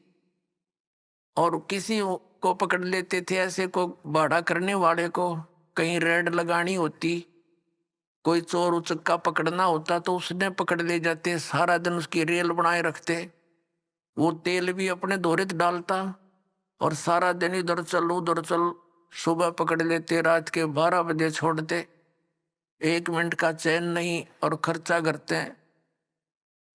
और किसी को पकड़ लेते थे, ऐसे को भाड़ा करने वाले को कहीं रेड लगानी होती, कोई चोर उचक्का पकड़ना होता तो उसने पकड़ ले जाते। सारा दिन उसकी रेल बनाए रखते, वो तेल भी अपने दोहरे डालता और सारा दिन इधर चल उधर चल। सुबह पकड़ लेते, रात के 12 बजे छोड़ते, 1 मिनट का चैन नहीं और खर्चा करते हैं।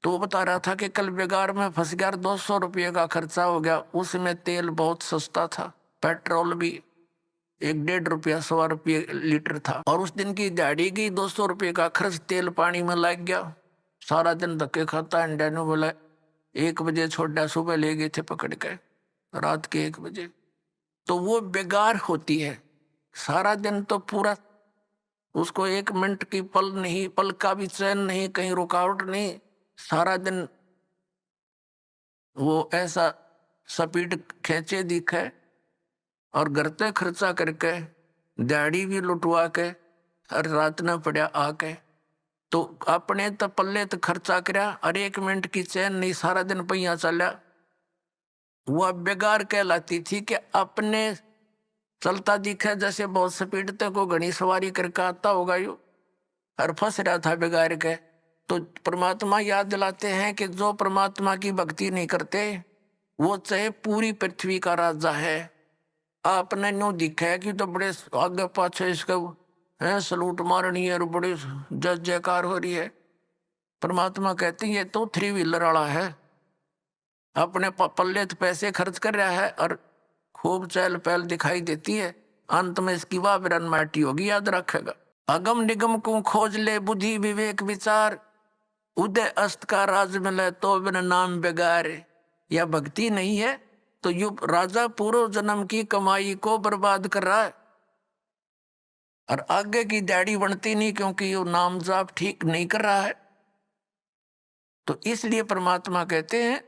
तो वो बता रहा था कि कल बेगार में फंस गया, 200 रुपये का खर्चा हो गया। उसमें तेल बहुत सस्ता था, पेट्रोल भी 1-1.5 रुपया 100 रुपये लीटर था। और उस दिन की दिहाड़ी गई, 200 रुपये का खर्च तेल पानी में लग गया। सारा दिन धक्के खाता। इंडिया ने बोला 1 बजे छोड़ा, सुबह ले गए थे पकड़ के रात के 1 बजे। तो वो बेगार होती है। सारा दिन तो पूरा उसको 1 मिनट की पल नहीं, पल का भी चैन नहीं, कहीं रुकावट नहीं। सारा दिन वो ऐसा स्पीड खींचे दिखे और घर पे खर्चा करके दिहाड़ी भी लुटवा के हर रात न पड़ा आके। तो अपने तो पल्ले तो खर्चा करया और 1 मिनट की चैन नहीं, सारा दिन पहिया चला। वह बेगार कहलाती थी कि अपने चलता दिखे जैसे बहुत स्पीड तक को घनी सवारी करके आता होगा यू, और फंस रहा था बेगार के। तो परमात्मा याद दिलाते हैं कि जो परमात्मा की भक्ति नहीं करते वो चाहे पूरी पृथ्वी का राजा है, आपने नो दिखा है कि तो बड़े आगे पाछे इसका है सलूट मारनी है और बड़ी जय जयकार हो रही है। परमात्मा कहते हैं ये तो 3 व्हीलर वाला है, अपने पल्ले तो पैसे खर्च कर रहा है और खूब चहल पहल दिखाई देती है, अंत में इसकी वाह बिरन माटी होगी, याद रखेगा। अगम निगम को खोज ले बुद्धि विवेक विचार, उदय अस्त का राज मिले तो बिन नाम बेगारे। या भक्ति नहीं है तो यू राजा पूर्व जन्म की कमाई को बर्बाद कर रहा है और आगे की दाढ़ी बनती नहीं, क्योंकि ये नाम जाप ठीक नहीं कर रहा है। तो इसलिए परमात्मा कहते हैं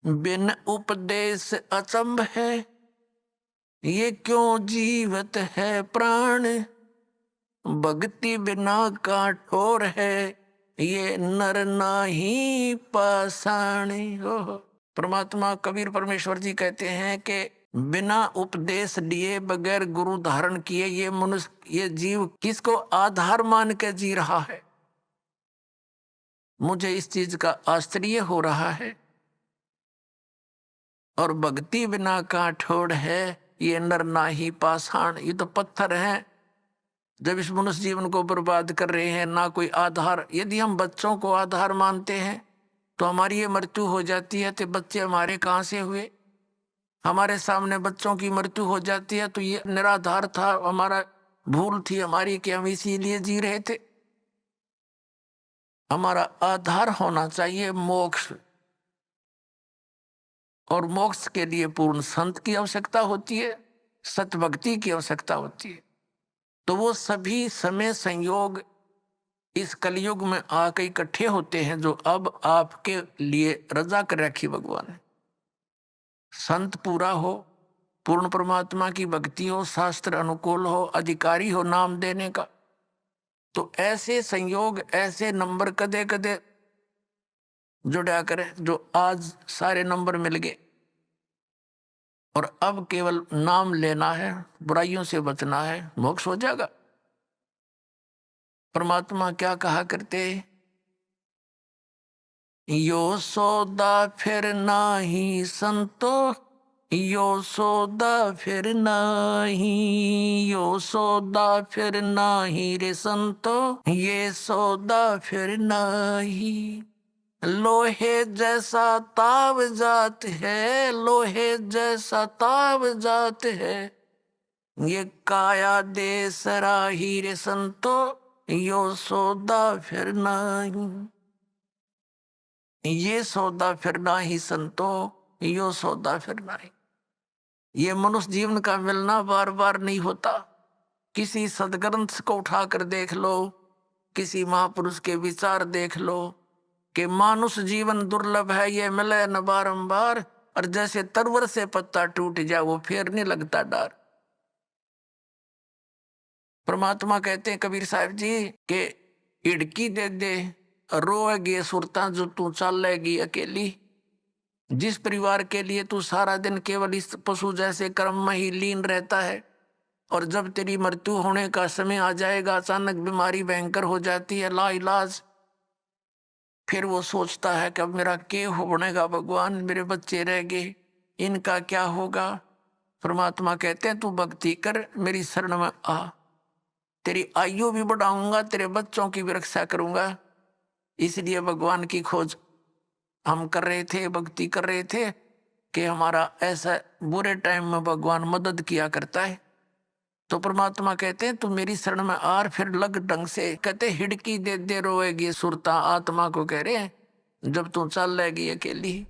बिन उपदेश अचंभ है, ये क्यों जीवत है प्राण, भक्ति बिना का ठोर है, ये नर नाही पाषाण। परमात्मा कबीर परमेश्वर जी कहते हैं कि बिना उपदेश लिए बगैर गुरु धारण किए ये मनुष्य, ये जीव किसको आधार मान के जी रहा है। मुझे इस चीज का आश्चर्य हो रहा है। और भक्ति बिना का ठोड़ है, ये नर नाही पाषाण। ये तो पत्थर है जब इस मनुष्य जीवन को बर्बाद कर रहे हैं, ना कोई आधार। यदि हम बच्चों को आधार मानते हैं तो हमारी ये मृत्यु हो जाती है, तो बच्चे हमारे कहाँ से हुए। हमारे सामने बच्चों की मृत्यु हो जाती है तो ये निराधार था, हमारा भूल थी हमारी कि हम इसीलिए जी रहे थे। हमारा आधार होना चाहिए मोक्ष, और मोक्ष के लिए पूर्ण संत की आवश्यकता होती है, सतभक्ति की आवश्यकता होती है। तो वो सभी समय संयोग इस कलयुग में आके इकट्ठे होते हैं, जो अब आपके लिए रजा कर रखी भगवान ने। संत पूरा हो, पूर्ण परमात्मा की भक्ति हो, शास्त्र अनुकूल हो, अधिकारी हो नाम देने का, तो ऐसे संयोग ऐसे नंबर कदे कदे जुड़ा करे जो आज सारे नंबर मिल गए। और अब केवल नाम लेना है, बुराइयों से बचना है, मोक्ष हो जाएगा। परमात्मा क्या कहा करते, यो सौदा फिर नाही संतो, यो सौदा फिर नाही, यो सौदा फिर नाही रे संतो, ये सौदा फिर नाही। लोहे जैसा ताव जात है, लोहे जैसा ताव जात है, ये काया दे सराही रे संतो, यो सौदा फिर नाही। ये सौदा फिर नाही संतो, यो सौदा फिर नाही। ये मनुष्य जीवन का मिलना बार बार नहीं होता। किसी सदग्रंथ को उठाकर देख लो, किसी महापुरुष के विचार देख लो कि मानुष जीवन दुर्लभ है, ये मिले न बारंबार, और जैसे तरवर से पत्ता टूट जाए वो फिर नहीं लगता डार। परमात्मा कहते हैं कबीर साहब जी के इड़की दे दे रोएगी सुरता जो तू चलेगी अकेली। जिस परिवार के लिए तू सारा दिन केवल इस पशु जैसे कर्म में ही लीन रहता है, और जब तेरी मृत्यु होने का समय आ जाएगा, अचानक बीमारी भयंकर हो जाती है लाइलाज, फिर वो सोचता है कि अब मेरा क्या हो बनेगा भगवान, मेरे बच्चे रह गए, इनका क्या होगा। परमात्मा कहते हैं तू भक्ति कर, मेरी शरण में आ, तेरी आयु भी बढ़ाऊंगा, तेरे बच्चों की भी रक्षा करूंगा। इसलिए भगवान की खोज हम कर रहे थे, भक्ति कर रहे थे कि हमारा ऐसा बुरे टाइम में भगवान मदद किया करता है। तो परमात्मा कहते हैं तू मेरी शरण में आर, फिर लग ढंग से। कहते हिड़की दे दे रोएगी सुरता, आत्मा को कह रहे हैं जब तू चल रहेगी अकेली।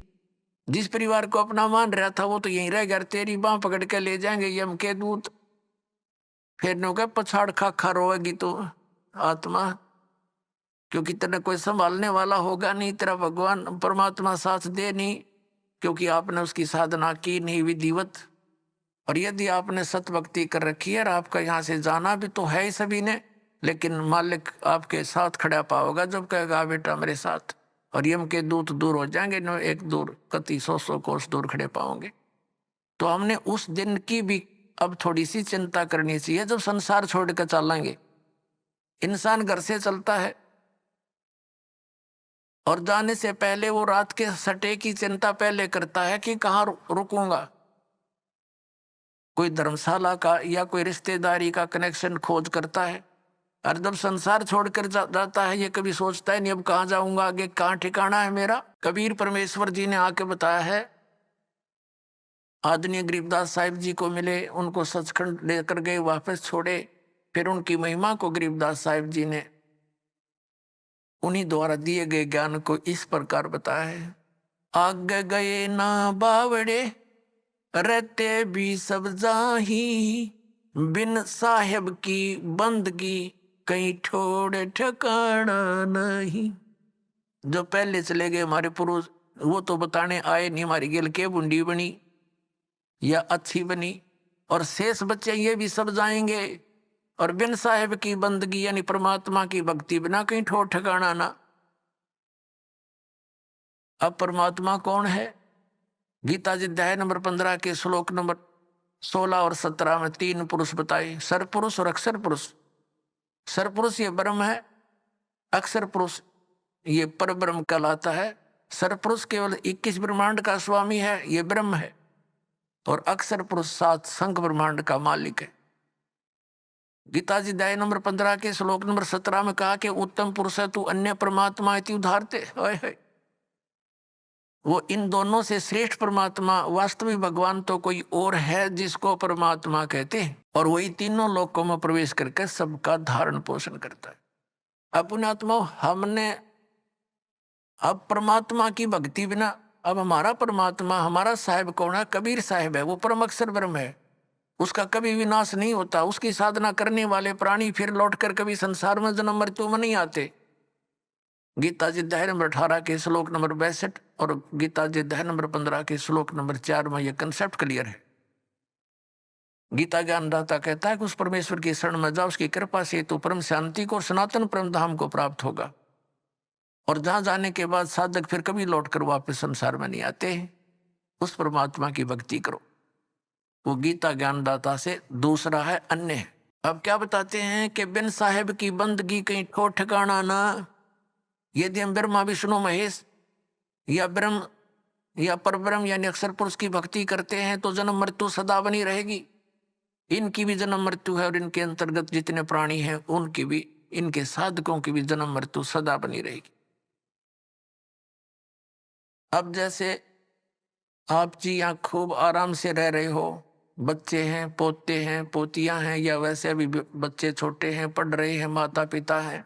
जिस परिवार को अपना मान रहा था वो तो यहीं रह गया, तेरी बांह पकड़ के ले जाएंगे यम के दूत। फिर नो क्या पछाड़ खा खा रोएगी तो आत्मा, क्योंकि तेरा कोई संभालने वाला होगा नहीं, तेरा भगवान परमात्मा साथ दे नहीं, क्योंकि आपने उसकी साधना की नहीं विधिवत। और यदि आपने सत भक्ति कर रखी है और आपका यहाँ से जाना भी तो है ही सभी ने, लेकिन मालिक आपके साथ खड़ा पाओगा जब कहेगा बेटा मेरे साथ, और यम के दूत दूर हो जाएंगे, न एक दूर कति 100 कोस दूर खड़े पाओगे। तो हमने उस दिन की भी अब थोड़ी सी चिंता करनी चाहिए जब संसार छोड़ कर चलेंगे। इंसान घर से चलता है और जाने से पहले वो रात के सटे की चिंता पहले करता है कि कहाँ रुकूंगा। कोई धर्मशाला का या कोई रिश्तेदारी का कनेक्शन खोज करता है, और जब संसार छोड़कर जाता है ये कभी सोचता है नहीं अब कहाँ जाऊंगा, आगे कहाँ ठिकाना है मेरा। कबीर परमेश्वर जी ने आके बताया है, आदरणीय गरीबदास साहिब जी को मिले, उनको सचखंड लेकर गए, वापस छोड़े, फिर उनकी महिमा को गरीबदास साहिब जी ने उन्हीं द्वारा दिए गए ज्ञान को इस प्रकार बताया है। आगे गए ना बावड़े रहते भी सब जाही, बिन साहेब की बंदगी कहीं ठोड़ ठिकाना नहीं। जो पहले चले गए हमारे पुरुष, वो तो बताने आए नहीं हमारी गेल के बुंडी बनी या अच्छी बनी, और शेष बच्चे ये भी सब जाएंगे, और बिन साहेब की बंदगी यानी परमात्मा की भक्ति बिना कहीं ठोर ठिकाना ना। अब परमात्मा कौन है? गीता जी अध्याय नंबर 15 के श्लोक नंबर 16 और 17 में 3 पुरुष बताए, सरपुरुष और अक्षर पुरुष। सरपुरुष ये ब्रह्म है, अक्षर पुरुष ये पर ब्रह्म कहलाता है। सरपुरुष केवल 21 ब्रह्मांड का स्वामी है, ये ब्रह्म है, और अक्षर पुरुष 7 संख ब्रह्मांड का मालिक है। गीता जी अध्याय नंबर 15 के श्लोक नंबर 17 में कहा कि उत्तम पुरुष है तू अन्य परमात्मा इति उदाहरते। वो इन दोनों से श्रेष्ठ परमात्मा वास्तविक भगवान तो कोई और है जिसको परमात्मा कहते हैं, और वही तीनों लोकों में प्रवेश करके सबका धारण पोषण करता है। अपने आत्मा हमने अब परमात्मा की भक्ति बिना, अब हमारा परमात्मा हमारा साहिब कौन है? कबीर साहिब है, वो परम अक्षर ब्रह्म है, उसका कभी विनाश नहीं होता। उसकी साधना करने वाले प्राणी फिर लौटकर कभी संसार में जन्म मृत्यु में नहीं आते। गीता जी अध्याय नंबर 18 के श्लोक नंबर 62 और गीता जी अध्याय नंबर 15 के श्लोक नंबर 4 में यह कंसेप्ट क्लियर है। गीता ज्ञानदाता कहता है कि उस परमेश्वर की शरण में जाओ, उसकी कृपा से तो परम शांति को और सनातन परम धाम को प्राप्त होगा, और जहां जाने के बाद साधक फिर कभी लौटकर वापस संसार में नहीं आते। उस परमात्मा की भक्ति करो। वो गीता ज्ञानदाता से दूसरा है अन्य। अब क्या बताते हैं कि बिन साहेब की बंदगी कहीं ठोर ठिकाना ना। यदि हम ब्रह्मा विष्णु महेश या ब्रह्म या परब्रह्म यानी अक्षर पुरुष की भक्ति करते हैं तो जन्म मृत्यु सदा बनी रहेगी। इनकी भी जन्म मृत्यु है, और इनके अंतर्गत जितने प्राणी हैं उनकी भी, इनके साधकों की भी जन्म मृत्यु सदा बनी रहेगी। अब जैसे आप जी यहाँ खूब आराम से रह रहे हो, बच्चे हैं, पोते हैं, पोतियां हैं, या वैसे अभी बच्चे छोटे हैं, पढ़ रहे हैं, माता पिता हैं,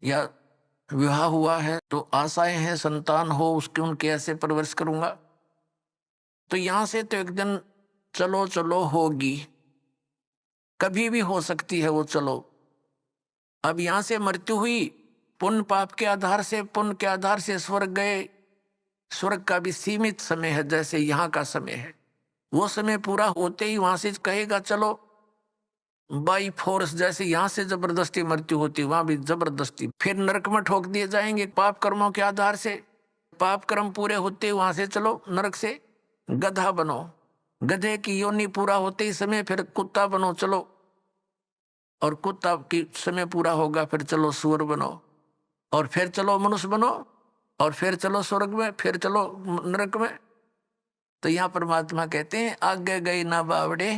या विवाह हुआ है तो आशाएं हैं संतान हो उसके, उनके ऐसे परवरिश करूंगा। तो यहां से तो एक दिन चलो चलो होगी, कभी भी हो सकती है वो चलो। अब यहां से मृत्यु हुई, पुण्य पाप के आधार से, पुण्य के आधार से स्वर्ग गए। स्वर्ग का भी सीमित समय है, जैसे यहाँ का समय है। वो समय पूरा होते ही वहां से कहेगा चलो बाई फोर्स, जैसे यहाँ से जबरदस्ती मृत्यु होती वहां भी जबरदस्ती फिर नरक में ठोक दिए जाएंगे पाप कर्मों के आधार से। पाप कर्म पूरे होते वहां से चलो नरक से गधा बनो, गधे की योनि पूरा होते ही समय फिर कुत्ता बनो चलो, और कुत्ता की समय पूरा होगा फिर चलो सुअर बनो, और फिर चलो मनुष्य बनो, और फिर चलो स्वर्ग में, फिर चलो नरक में। तो यहाँ परमात्मा कहते हैं आगे गए ना बावड़े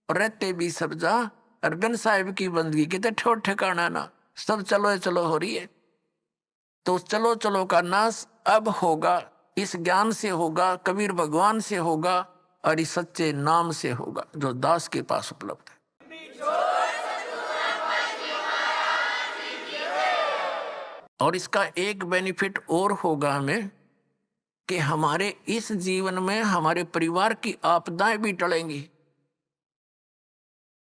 और रहते भी सब जा, और बिन साहिब की बंदगी कहते ठोर ठिकाना ना। सब चलो चलो हो रही है, तो चलो चलो का नाश अब होगा, इस ज्ञान से होगा, कबीर भगवान से होगा, और इस सच्चे नाम से होगा जो दास के पास उपलब्ध है। और इसका एक बेनिफिट और होगा हमें कि हमारे इस जीवन में हमारे परिवार की आपदाएं भी टलेंगी।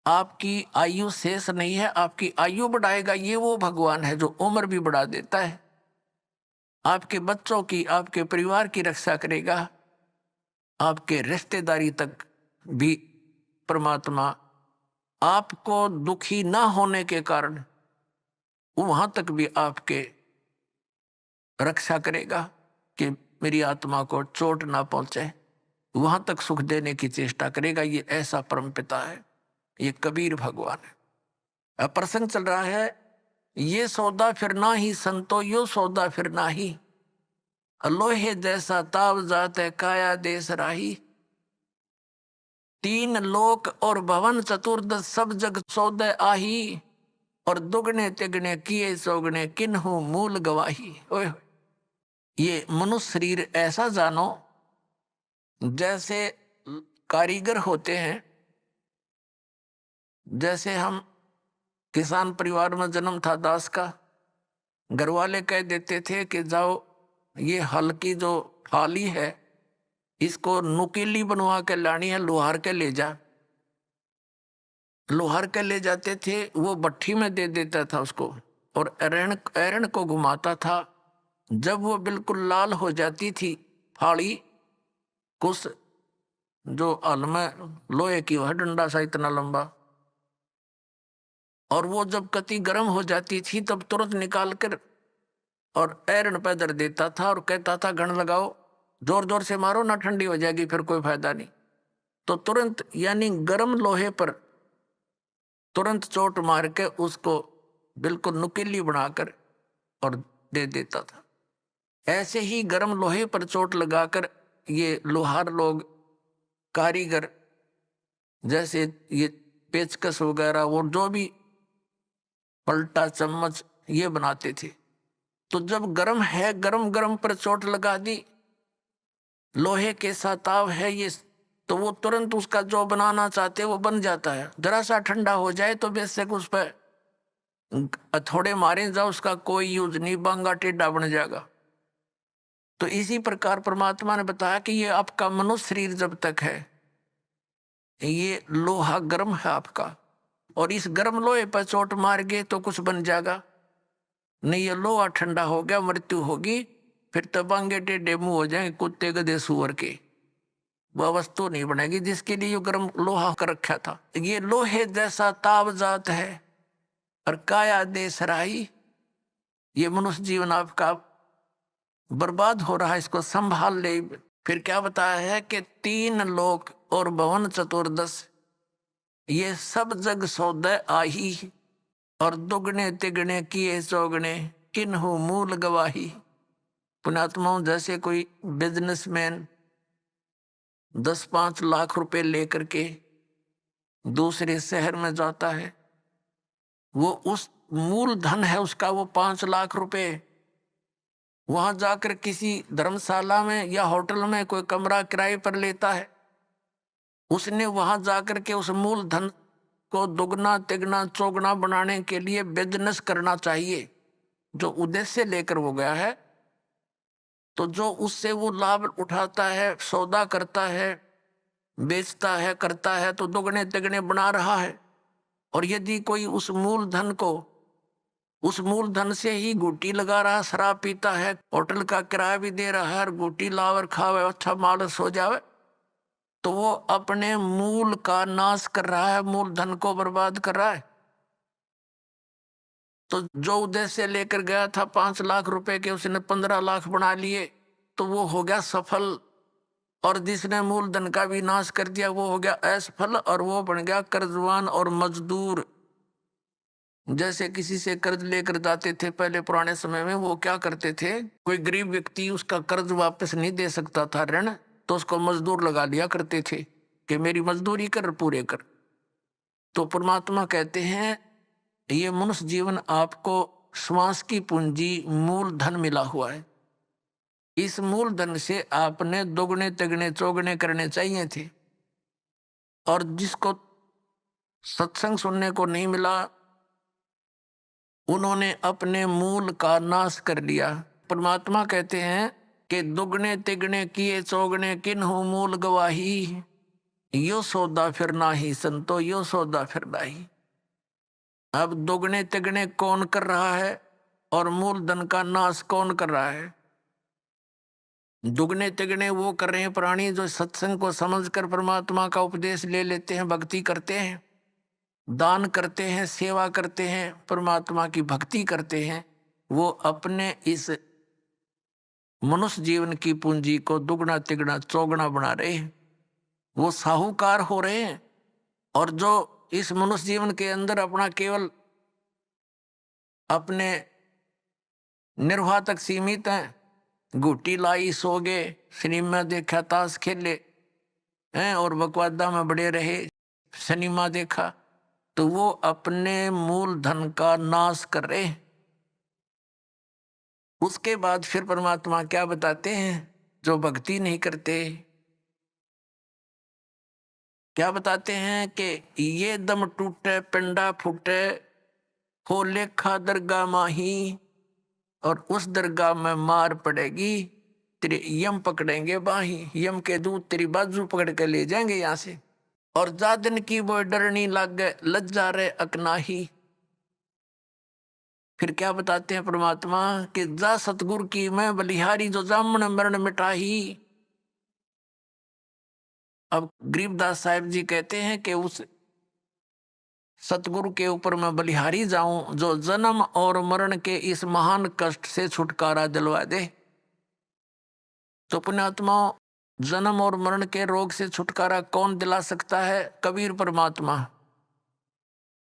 आपकी आयु शेष नहीं है, आपकी आयु बढ़ाएगा ये वो भगवान है जो उम्र भी बढ़ा देता है। आपके बच्चों की, आपके परिवार की रक्षा करेगा, आपके रिश्तेदारी तक भी परमात्मा आपको दुखी ना होने के कारण वहां तक भी आपके रक्षा करेगा कि मेरी आत्मा को चोट ना पहुंचे, वहां तक सुख देने की चेष्टा करेगा। ये ऐसा परम पिता है, ये कबीर भगवान है। अब प्रसंग चल रहा है, ये सौदा फिर ना ही संतो यो सौदा फिर ना ही, लोहे जैसा ताव जाते काया देश राही। 3 लोक और भवन चतुर्दश सब जग सौदे आही, और दुगने तिगने किए चौगने किन्हु मूल गवाही। ओए होए, ये मनुष्य शरीर ऐसा जानो जैसे कारीगर होते हैं। जैसे हम किसान परिवार में जन्म था दास का, घर वाले कह देते थे कि जाओ ये हल की जो फाली है इसको नुकीली बनवा के लानी है, लोहार के ले जा। लोहार के ले जाते थे, वो भट्ठी में दे देता था उसको और एरण एरण को घुमाता था। जब वो बिल्कुल लाल हो जाती थी फाड़ी, कुछ जो हल में लोहे की वह डंडा सा इतना लंबा, और वो जब कति गर्म हो जाती थी तब तुरंत निकाल कर और एरण पे धर देता था और कहता था घण लगाओ, जोर जोर से मारो ना ठंडी हो जाएगी, फिर कोई फायदा नहीं। तो तुरंत यानी गर्म लोहे पर तुरंत चोट मार के उसको बिल्कुल नुकीली बनाकर और दे देता था। ऐसे ही गर्म लोहे पर चोट लगाकर ये लोहार लोग, कारीगर, जैसे ये पेचकस वगैरह और जो भी पलटा चम्मच ये बनाते थे। तो जब गर्म है, गरम गरम पर चोट लगा दी, लोहे के साताव है ये, तो वो तुरंत उसका जो बनाना चाहते वो बन जाता है। जरा सा ठंडा हो जाए तो बेशक उस पर थोड़े मारे जाओ, उसका कोई यूज नहीं, बांगा टेढ़ा बन जाएगा। तो इसी प्रकार परमात्मा ने बताया कि ये आपका मनुष्य शरीर जब तक है ये लोहा गर्म है आपका, और इस गर्म लोहे पर चोट मार गए तो कुछ बन जाएगा नहीं। ये लोहा ठंडा हो गया, मृत्यु होगी, फिर तो बांगे टेढ़े मुंह हो जाएंगे कुत्ते गधे सुअर के, वह वस्तु नहीं बनेगी जिसके लिए गर्म लोहा कर रखा था। ये लोहे जैसा ताव जात है और काया दे सराई। ये मनुष्य जीवन आपका बर्बाद हो रहा है, इसको संभाल ले। फिर क्या बताया है कि 3 लोक और भवन चतुर्दश ये सब जग सौदे आही, और दुगने तिगने किए चौगने किन्हु मूल गवाही। पुण्यात्माओं, जैसे कोई बिजनेसमैन 10-5 लाख रुपए लेकर के दूसरे शहर में जाता है, वो उस मूल धन है उसका वो 5 लाख रुपए, वहां जाकर किसी धर्मशाला में या होटल में कोई कमरा किराए पर लेता है। उसने वहां जाकर के उस मूल धन को दुगना तिगना चौगना बनाने के लिए बिजनेस करना चाहिए, जो उद्देश्य लेकर वो गया है। तो जो उससे वो लाभ उठाता है, सौदा करता है, बेचता है, करता है, तो दुगने तिगने बना रहा है। और यदि कोई उस मूल धन को, उस मूल धन से ही गुटी लगा रहा, शराब पीता है, होटल का किराया भी दे रहा है और गुटी लावर खावे, अच्छा मालस हो जावे, तो वो अपने मूल का नाश कर रहा है, मूल धन को बर्बाद कर रहा है। तो जो उद्देश्य लेकर गया था 5 लाख रुपए के, उसने 15 लाख बना लिए, तो वो हो गया सफल। और जिसने मूल धन का भी नाश कर दिया वो हो गया असफल, और वो बन गया कर्जवान और मजदूर। जैसे किसी से कर्ज लेकर जाते थे पहले पुराने समय में, वो क्या करते थे, कोई गरीब व्यक्ति उसका कर्ज वापस नहीं दे सकता था ऋण, तो उसको मजदूर लगा लिया करते थे कि मेरी मजदूरी कर, पूरे कर। तो परमात्मा कहते हैं ये मनुष्य जीवन आपको श्वास की पूंजी मूल धन मिला हुआ है। इस मूल धन से आपने दोगुने तिगने चौगुने करने चाहिए थे। और जिसको सत्संग सुनने को नहीं मिला उन्होंने अपने मूल का नाश कर लिया। परमात्मा कहते हैं कि दुगने तिगने किए चौगने किन्हु मूल गवाही, यो सौदा फिर नाही संतो, यो सौदा फिर नाही। अब दुगने तिगने कौन कर रहा है और मूल धन का नाश कौन कर रहा है? दुगने तिगने वो कर रहे हैं प्राणी जो सत्संग को समझकर परमात्मा का उपदेश ले लेते हैं, भक्ति करते हैं, दान करते हैं, सेवा करते हैं, परमात्मा की भक्ति करते हैं। वो अपने इस मनुष्य जीवन की पूंजी को दुगना तिगना चौगुना बना रहे हैं, वो साहूकार हो रहे हैं। और जो इस मनुष्य जीवन के अंदर अपना केवल अपने निर्वाह तक सीमित हैं, गुटी लाई सो गए, सिनेमा देखा, ताश खेले हैं और बकवादा में बड़े रहे, सिनेमा देखा, तो वो अपने मूल धन का नाश करे। उसके बाद फिर परमात्मा क्या बताते हैं, जो भक्ति नहीं करते, क्या बताते हैं कि ये दम टूटे पिंडा फूटे, हो लेखा दरगाह माही, और उस दरगाह में मार पड़ेगी, तेरे यम पकड़ेंगे बाही, यम के दूत तेरी बाजू पकड़ के ले जाएंगे यहाँ से। और जादन की वो डरनी लागे, लज्जा रे अकनाही। फिर क्या बताते हैं परमात्मा कि जा सतगुरु की मैं बलिहारी, जो जामन मरण मिटाही। अब गरीबदास साहिब जी कहते हैं कि उस सतगुरु के ऊपर मैं बलिहारी जाऊं, जो जन्म और मरण के इस महान कष्ट से छुटकारा दिलवा दे। तो पुण्यात्माओं, जन्म और मरण के रोग से छुटकारा कौन दिला सकता है? कबीर परमात्मा।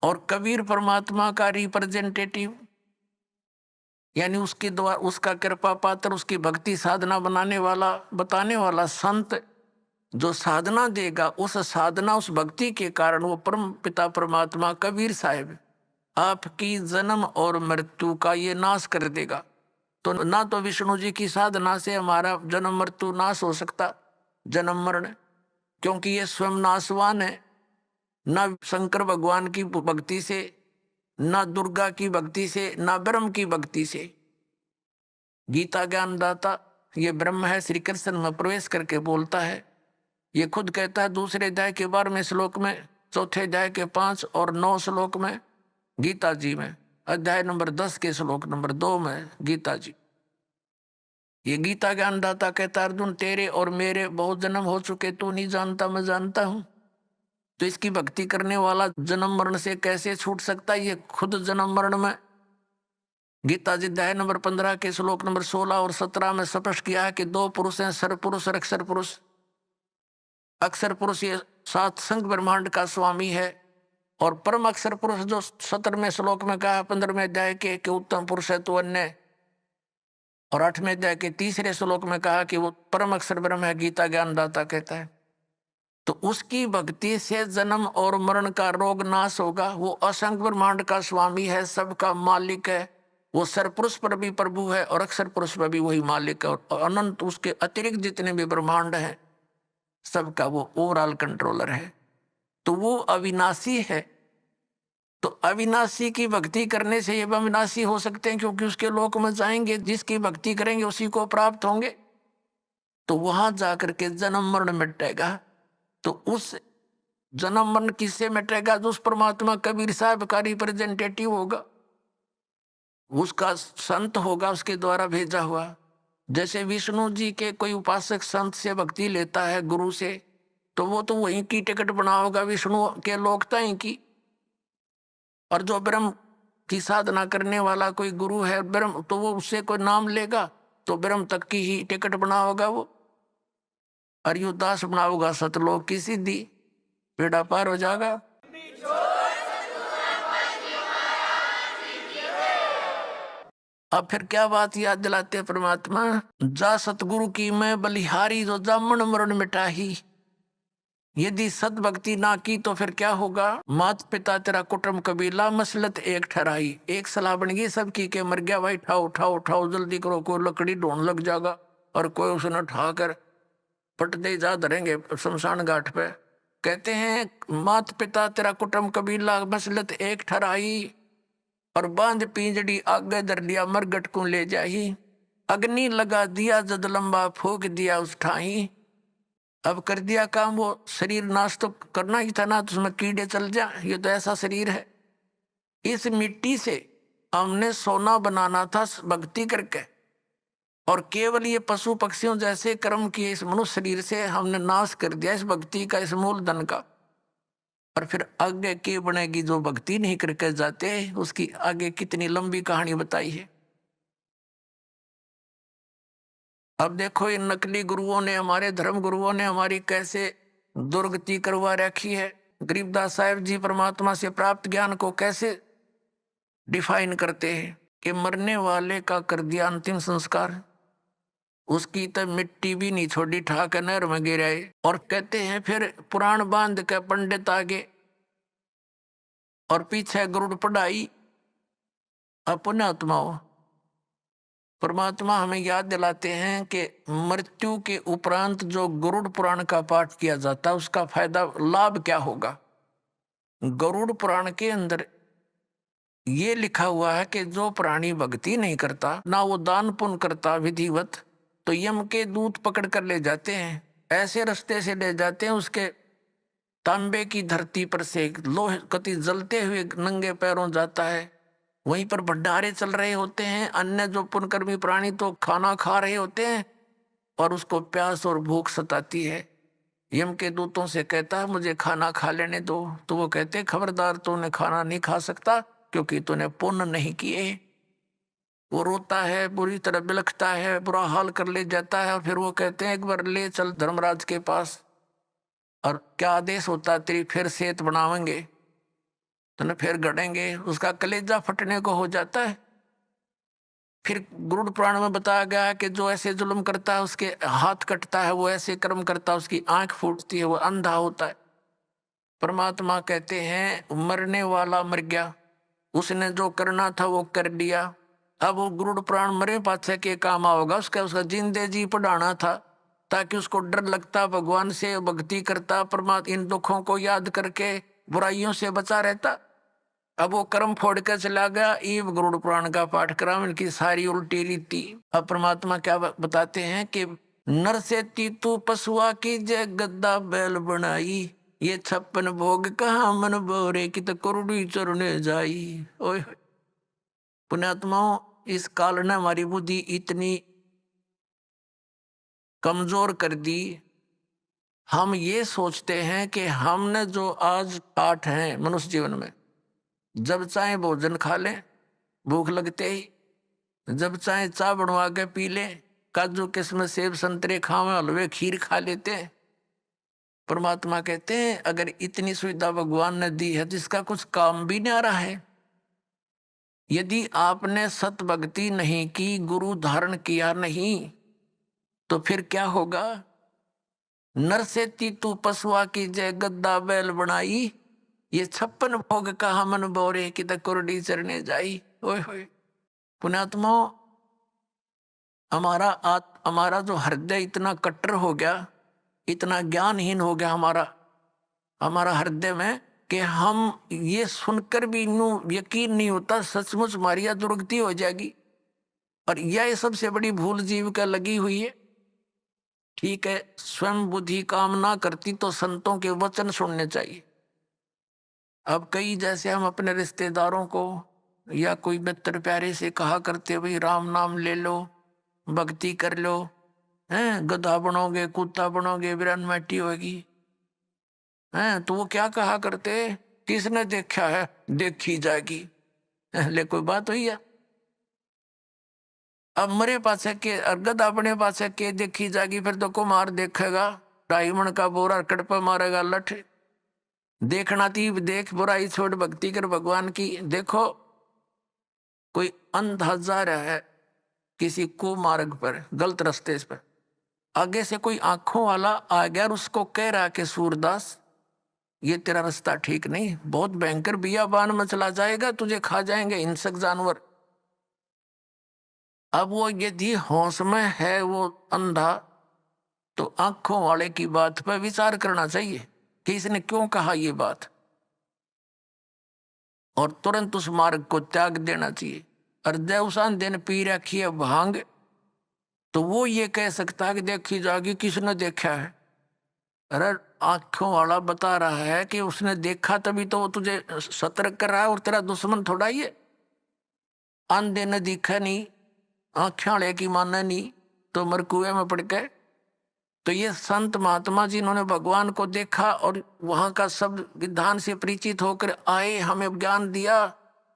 और कबीर परमात्मा का रिप्रेजेंटेटिव, यानी उसके द्वारा, उसका कृपा पात्र, उसकी भक्ति साधना बनाने वाला, बताने वाला संत जो साधना देगा, उस साधना उस भक्ति के कारण वो परम पिता परमात्मा कबीर साहिब आपकी जन्म और मृत्यु का ये नाश कर देगा। तो ना तो विष्णु जी की साधना से हमारा जन्म मृत्यु नाश हो सकता, जन्म मरण, क्योंकि ये स्वयं नाशवान है। ना शंकर भगवान की भक्ति से, ना दुर्गा की भक्ति से, ना ब्रह्म की भक्ति से। गीता ज्ञानदाता ये ब्रह्म है, श्री कृष्ण में प्रवेश करके बोलता है। ये खुद कहता है दूसरे अध्याय के 12वें श्लोक में, चौथे अध्याय के 5 और 9 श्लोक में गीता जी में, अध्याय नंबर 10 के श्लोक नंबर 2 में गीता जी। ये गीता ज्ञानदाता कहता है, अर्जुन तेरे और मेरे बहुत जन्म हो चुके, तू नहीं जानता मैं जानता हूं। तो इसकी भक्ति करने वाला जन्म मरण से कैसे छूट सकता है? ये खुद जन्म मरण में गीता जी अध्याय नंबर 15 के श्लोक नंबर 16 और 17 में स्पष्ट किया है कि 2 पुरुष हैं, सर पुरुष और अक्षर पुरुष। अक्षर पुरुष ये 7 संघ ब्रह्मांड का स्वामी है, और परम अक्षर पुरुष जो 17वें श्लोक में कहा 15वें अध्याय के उत्तम पुरुष है तो अन्य, और 8वें अध्याय के 3रे श्लोक में कहा कि वो परम अक्षर ब्रह्म है, गीता ज्ञानदाता कहता है। तो उसकी भक्ति से जन्म और मरण का रोग नाश होगा। वो असंख्य ब्रह्मांड का स्वामी है, सबका मालिक है। वो सरपुरुष पर भी प्रभु है और अक्षर पुरुष पर भी वही मालिक है, और अनंत उसके अतिरिक्त जितने भी ब्रह्मांड हैं सबका वो ओवरऑल कंट्रोलर है। तो वो अविनाशी है। तो अविनाशी की भक्ति करने से ये अविनाशी हो सकते हैं, क्योंकि उसके लोक में जाएंगे, जिसकी भक्ति करेंगे उसी को प्राप्त होंगे। तो वहां जाकर के जन्म मरण मिटेगा। तो उस जन्म मरण किससे मिटेगा? जो उस परमात्मा कबीर साहब का रिप्रेजेंटेटिव होगा, उसका संत होगा, उसके द्वारा भेजा हुआ। जैसे विष्णु जी के कोई उपासक संत से भक्ति लेता है गुरु से, तो वो तो वहीं की टिकट बना होगा विष्णु के लोकता ही की। और जो ब्रह्म की साधना करने वाला कोई गुरु है ब्रह्म, तो वो उससे कोई नाम लेगा तो ब्रह्म तक की ही टिकट बना होगा। वो अरियुदास बना होगा सतलोक की सिद्धि, बेड़ा पार हो जाएगा। अब फिर क्या बात याद दिलाते परमात्मा, जा सतगुरु की मैं बलिहारी, जो जामन मरण मिटाही। यदि सदभक्ति ना की तो फिर क्या होगा? मात पिता तेरा कुटुंब कबीला, मसलत एक ठहराई। एक सलाह बन गई सबकी के मर गया भाई, उठाओ उठाओ उठाओ जल्दी करो, कोई लकड़ी ढूंढ लग जाएगा, और कोई उसने उठाकर पट दे जा धरेंगे शमशान घाट पे। कहते हैं मात पिता तेरा कुटुंब कबीला, मसलत एक ठहराई, और बांध पिंजड़ी आगे धर लिया, मरगट को ले जाही। अग्नि लगा दिया जद लंबा, फूक दिया उस ठाई। अब कर दिया काम, वो शरीर नाश तो करना ही था ना, तो उसमें कीड़े चल जा। ये तो ऐसा शरीर है। इस मिट्टी से हमने सोना बनाना था भक्ति करके, और केवल ये पशु पक्षियों जैसे कर्म किए इस मनुष्य शरीर से हमने नाश कर दिया इस भक्ति का, इस मूलधन का। और फिर आगे के बनेगी जो भक्ति नहीं करके जाते, उसकी आगे कितनी लंबी कहानी बताई है। अब देखो इन नकली गुरुओं ने, हमारे धर्म गुरुओं ने हमारी कैसे दुर्गति करवा रखी है। गरीबदास साहिब जी परमात्मा से प्राप्त ज्ञान को कैसे डिफाइन करते हैं कि मरने वाले का कर दिया अंतिम संस्कार, उसकी तो मिट्टी भी नहीं छोड़ी, ठाक नहर में गिराए। और कहते हैं फिर पुराण बांध के पंडित आगे और पीछे गरुड़ पढ़ाई। अपने आत्माओं, परमात्मा हमें याद दिलाते हैं कि मृत्यु के उपरांत जो गरुड़ पुराण का पाठ किया जाता है उसका फायदा लाभ क्या होगा। गरुड़ पुराण के अंदर ये लिखा हुआ है कि जो प्राणी भक्ति नहीं करता, ना वो दान पुण्य करता विधिवत, तो यम के दूत पकड़ कर ले जाते हैं, ऐसे रास्ते से ले जाते हैं उसके तांबे की धरती पर से लोहे कति जलते हुए नंगे पैरों जाता है। वहीं पर भंडारे चल रहे होते हैं, अन्य जो पुण्यकर्मी प्राणी तो खाना खा रहे होते हैं और उसको प्यास और भूख सताती है। यम के दूतों से कहता है मुझे खाना खा लेने दो, तो वो कहते खबरदार, तूने खाना नहीं खा सकता क्योंकि तूने पुण्य नहीं किए। वो रोता है, बुरी तरह बिलखता है, बुरा हाल कर ले जाता है और फिर वो कहते हैं एक बार ले चल धर्मराज के पास, और क्या आदेश होता है तेरी फिर सेहत बनावेंगे, तो फिर गड़ेंगे। उसका कलेजा फटने को हो जाता है। फिर गरुड़ पुराण में बताया गया है कि जो ऐसे जुल्म करता है उसके हाथ कटता है, वो ऐसे कर्म करता है उसकी आंख फूटती है, वो अंधा होता है। परमात्मा कहते हैं मरने वाला मर गया, उसने जो करना था वो कर दिया। अब वो गरुड़ पुराण मरे पाछे के काम आओगा, उसका जिंदे जी पढ़ाना था ताकि उसको डर लगता, भगवान से भक्ति करता, परमात्मा इन दुखों को याद करके बुराइयों से बचा रहता। अब वो कर्म फोड़ कर चला गया, ईव गरुड़ पुराण का पाठ करा, इनकी सारी उल्टी रीति। अब परमात्मा क्या बताते हैं कि नर से तीतू पशुआ की जय गद्दा बैल बनाई, ये 56 भोग कहाँ मन बोरे की तो कुरुड़ी चरने जाई। ओए पुण्यात्माओं, इस काल ने हमारी बुद्धि इतनी कमजोर कर दी, हम ये सोचते हैं कि हमने जो आज पाठ है मनुष्य जीवन में, जब चाहे भोजन खा लें भूख लगते ही, जब चाहे चाय बनवा के पी ले, काजू किस्म सेब संतरे खावे, हलवे खीर खा लेते हैं। परमात्मा कहते हैं अगर इतनी सुविधा भगवान ने दी है जिसका कुछ काम भी नहीं आ रहा है, यदि आपने सत भक्ति नहीं की, गुरु धारण किया नहीं, तो फिर क्या होगा। नर से तीतू पशुआ की जय गद्दा बैल बनाई, ये 56 भोग कहा मन बोरे की तो कुरडी चरने जाई। ओए होए पुण्यात्माओं, हमारा जो हृदय इतना कट्टर हो गया, इतना ज्ञानहीन हो गया हमारा हृदय में कि हम ये सुनकर भी इनू यकीन नहीं होता सचमुच हमारी दुर्गति हो जाएगी। और यह सबसे बड़ी भूल जीव का लगी हुई है। ठीक है, स्वयं बुद्धि काम ना करती तो संतों के वचन सुनने चाहिए। अब कई जैसे हम अपने रिश्तेदारों को या कोई मित्र प्यारे से कहा करते भाई राम नाम ले लो, भक्ति कर लो, हैं गधा बनोगे कुत्ता बनोगे वीरन मैटी होगी, हैं तो वो क्या कहा करते, किसने देखा है देखी जाएगी। ले कोई बात हुई है। अब मरे पासे के गधा अपने पासे के देखी जाएगी, फिर तो कुमार देखेगा, 2.5 मन का बोरा कड़पा मारेगा लठ। देखना थी देख, बुराई छोड़ भक्ति कर भगवान की। देखो कोई अंधा जा रहा है किसी कुमार्ग पर, गलत रास्ते पर, आगे से कोई आंखों वाला आ गया और उसको कह रहा कि सूरदास ये तेरा रास्ता ठीक नहीं, बहुत भयंकर बियाबान में चला जाएगा, तुझे खा जाएंगे हिंसक जानवर। अब वो यदि होश में है वो अंधा, तो आंखों वाले की बात पर विचार करना चाहिए कि इसने क्यों कहा ये बात, और तुरंत उस मार्ग को त्याग देना चाहिए। और जय उसान दिन पी रखी है भांग, तो वो ये कह सकता है कि देखी जाएगी किसने देखा है। अरे आंखों वाला बता रहा है कि उसने देखा तभी तो वो तुझे सतर्क कर रहा है, और तेरा दुश्मन थोड़ा ही है। अंधे ने दिखा नहीं, आँखें वाले की माना नहीं, तो मर कुएं में पड़ गए। तो ये संत महात्मा जिन्होंने भगवान को देखा और वहां का सब विधान से परिचित होकर आए, हमें ज्ञान दिया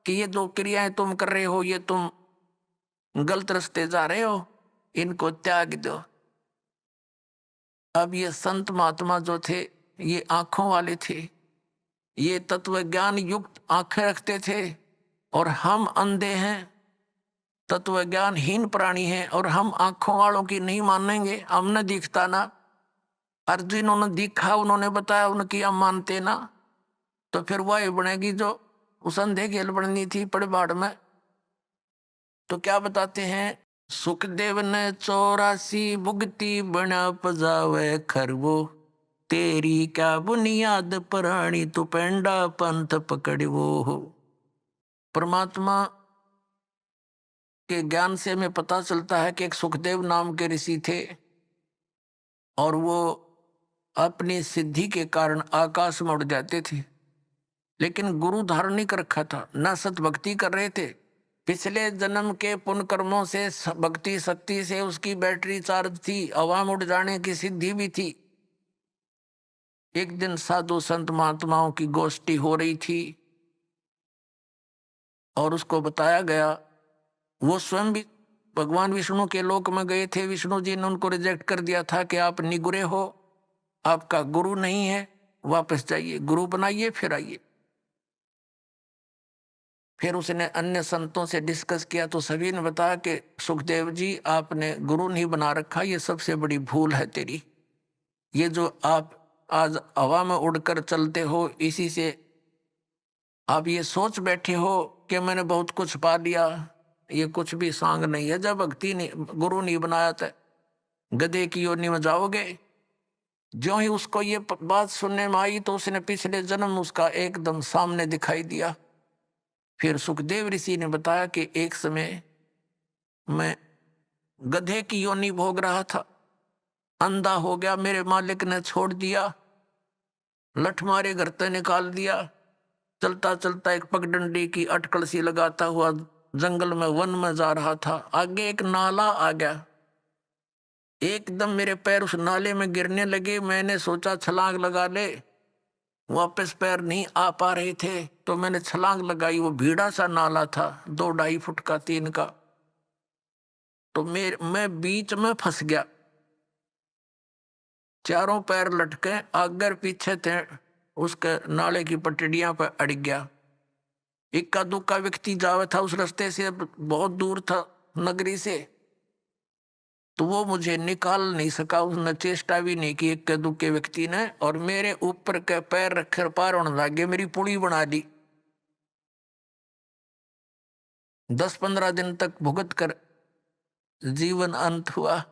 कि ये जो क्रियाएं तुम कर रहे हो ये तुम गलत रास्ते जा रहे हो, इनको त्याग दो। अब ये संत महात्मा जो थे ये आंखों वाले थे, ये तत्व ज्ञान युक्त आंखें रखते थे, और हम अंधे हैं, तत्व ज्ञानहीन प्राणी हैं, और हम आंखों वालों की नहीं मानेंगे। हमने दिखता ना, अर्जुन उन्होंने दिखा, उन्होंने बताया, उनकी हम मानते ना, तो फिर वही बनेगी जो उस अंधे खेल बननी थी पड़बाड़ में। तो क्या बताते हैं, सुखदेव ने 84 भुगती बना पजावे खरवो, तेरी क्या बुनियाद प्राणी तू पेंडा पंथ पकड़वो हो। परमात्मा के ज्ञान से हमें पता चलता है कि एक सुखदेव नाम के ऋषि थे और वो अपनी सिद्धि के कारण आकाश में उड़ जाते थे, लेकिन गुरु धारण नहीं कर रखा था, न सत भक्ति कर रहे थे। पिछले जन्म के पुण्य कर्मों से भक्ति शक्ति से उसकी बैटरी चार्ज थी, हवा में उड़ जाने की सिद्धि भी थी। एक दिन साधु संत महात्माओं की गोष्ठी हो रही थी और उसको बताया गया, वो स्वयं भी भगवान विष्णु के लोक में गए थे। विष्णु जी ने उनको रिजेक्ट कर दिया था कि आप निगुरे हो, आपका गुरु नहीं है, वापस जाइए, गुरु बनाइए फिर आइए। फिर उसने अन्य संतों से डिस्कस किया तो सभी ने बताया कि सुखदेव जी आपने गुरु नहीं बना रखा, ये सबसे बड़ी भूल है तेरी। ये जो आप आज हवा में उड़कर चलते हो, इसी से आप ये सोच बैठे हो कि मैंने बहुत कुछ पा लिया, ये कुछ भी सांग नहीं है। जब भक्ति नहीं, गुरु नहीं बनाया था, गधे की योनि में जाओगे। ज्यों ही उसको ये बात सुनने में आई तो उसने पिछले जन्म उसका एकदम सामने दिखाई दिया। फिर सुखदेव ऋषि ने बताया कि एक समय मैं गधे की योनि भोग रहा था, अंधा हो गया, मेरे मालिक ने छोड़ दिया, लठ मारे घर से निकाल दिया। चलता चलता एक पगडंडी की अटकल सी लगाता हुआ जंगल में वन में जा रहा था। आगे एक नाला आ गया, एकदम मेरे पैर उस नाले में गिरने लगे। मैंने सोचा छलांग लगा ले, वापस पैर नहीं आ पा रहे थे तो मैंने छलांग लगाई। वो भीड़ा सा नाला था, 2-2.5 फुट का, 3 का। तो मैं बीच में फंस गया, चारों पैर लटके आगे पीछे थे, उसके नाले की पटड़ियां पर अड़ गया। इक्का दुक्का व्यक्ति जावे था उस रास्ते से, बहुत दूर था नगरी से, तो वो मुझे निकाल नहीं सका, उसने चेष्टा भी नहीं की इक्के दुक्के व्यक्ति ने, और मेरे ऊपर के पैर रखे पार होने लगे, मेरी पुली बना दी। 10-15 दिन तक भुगत कर जीवन अंत हुआ।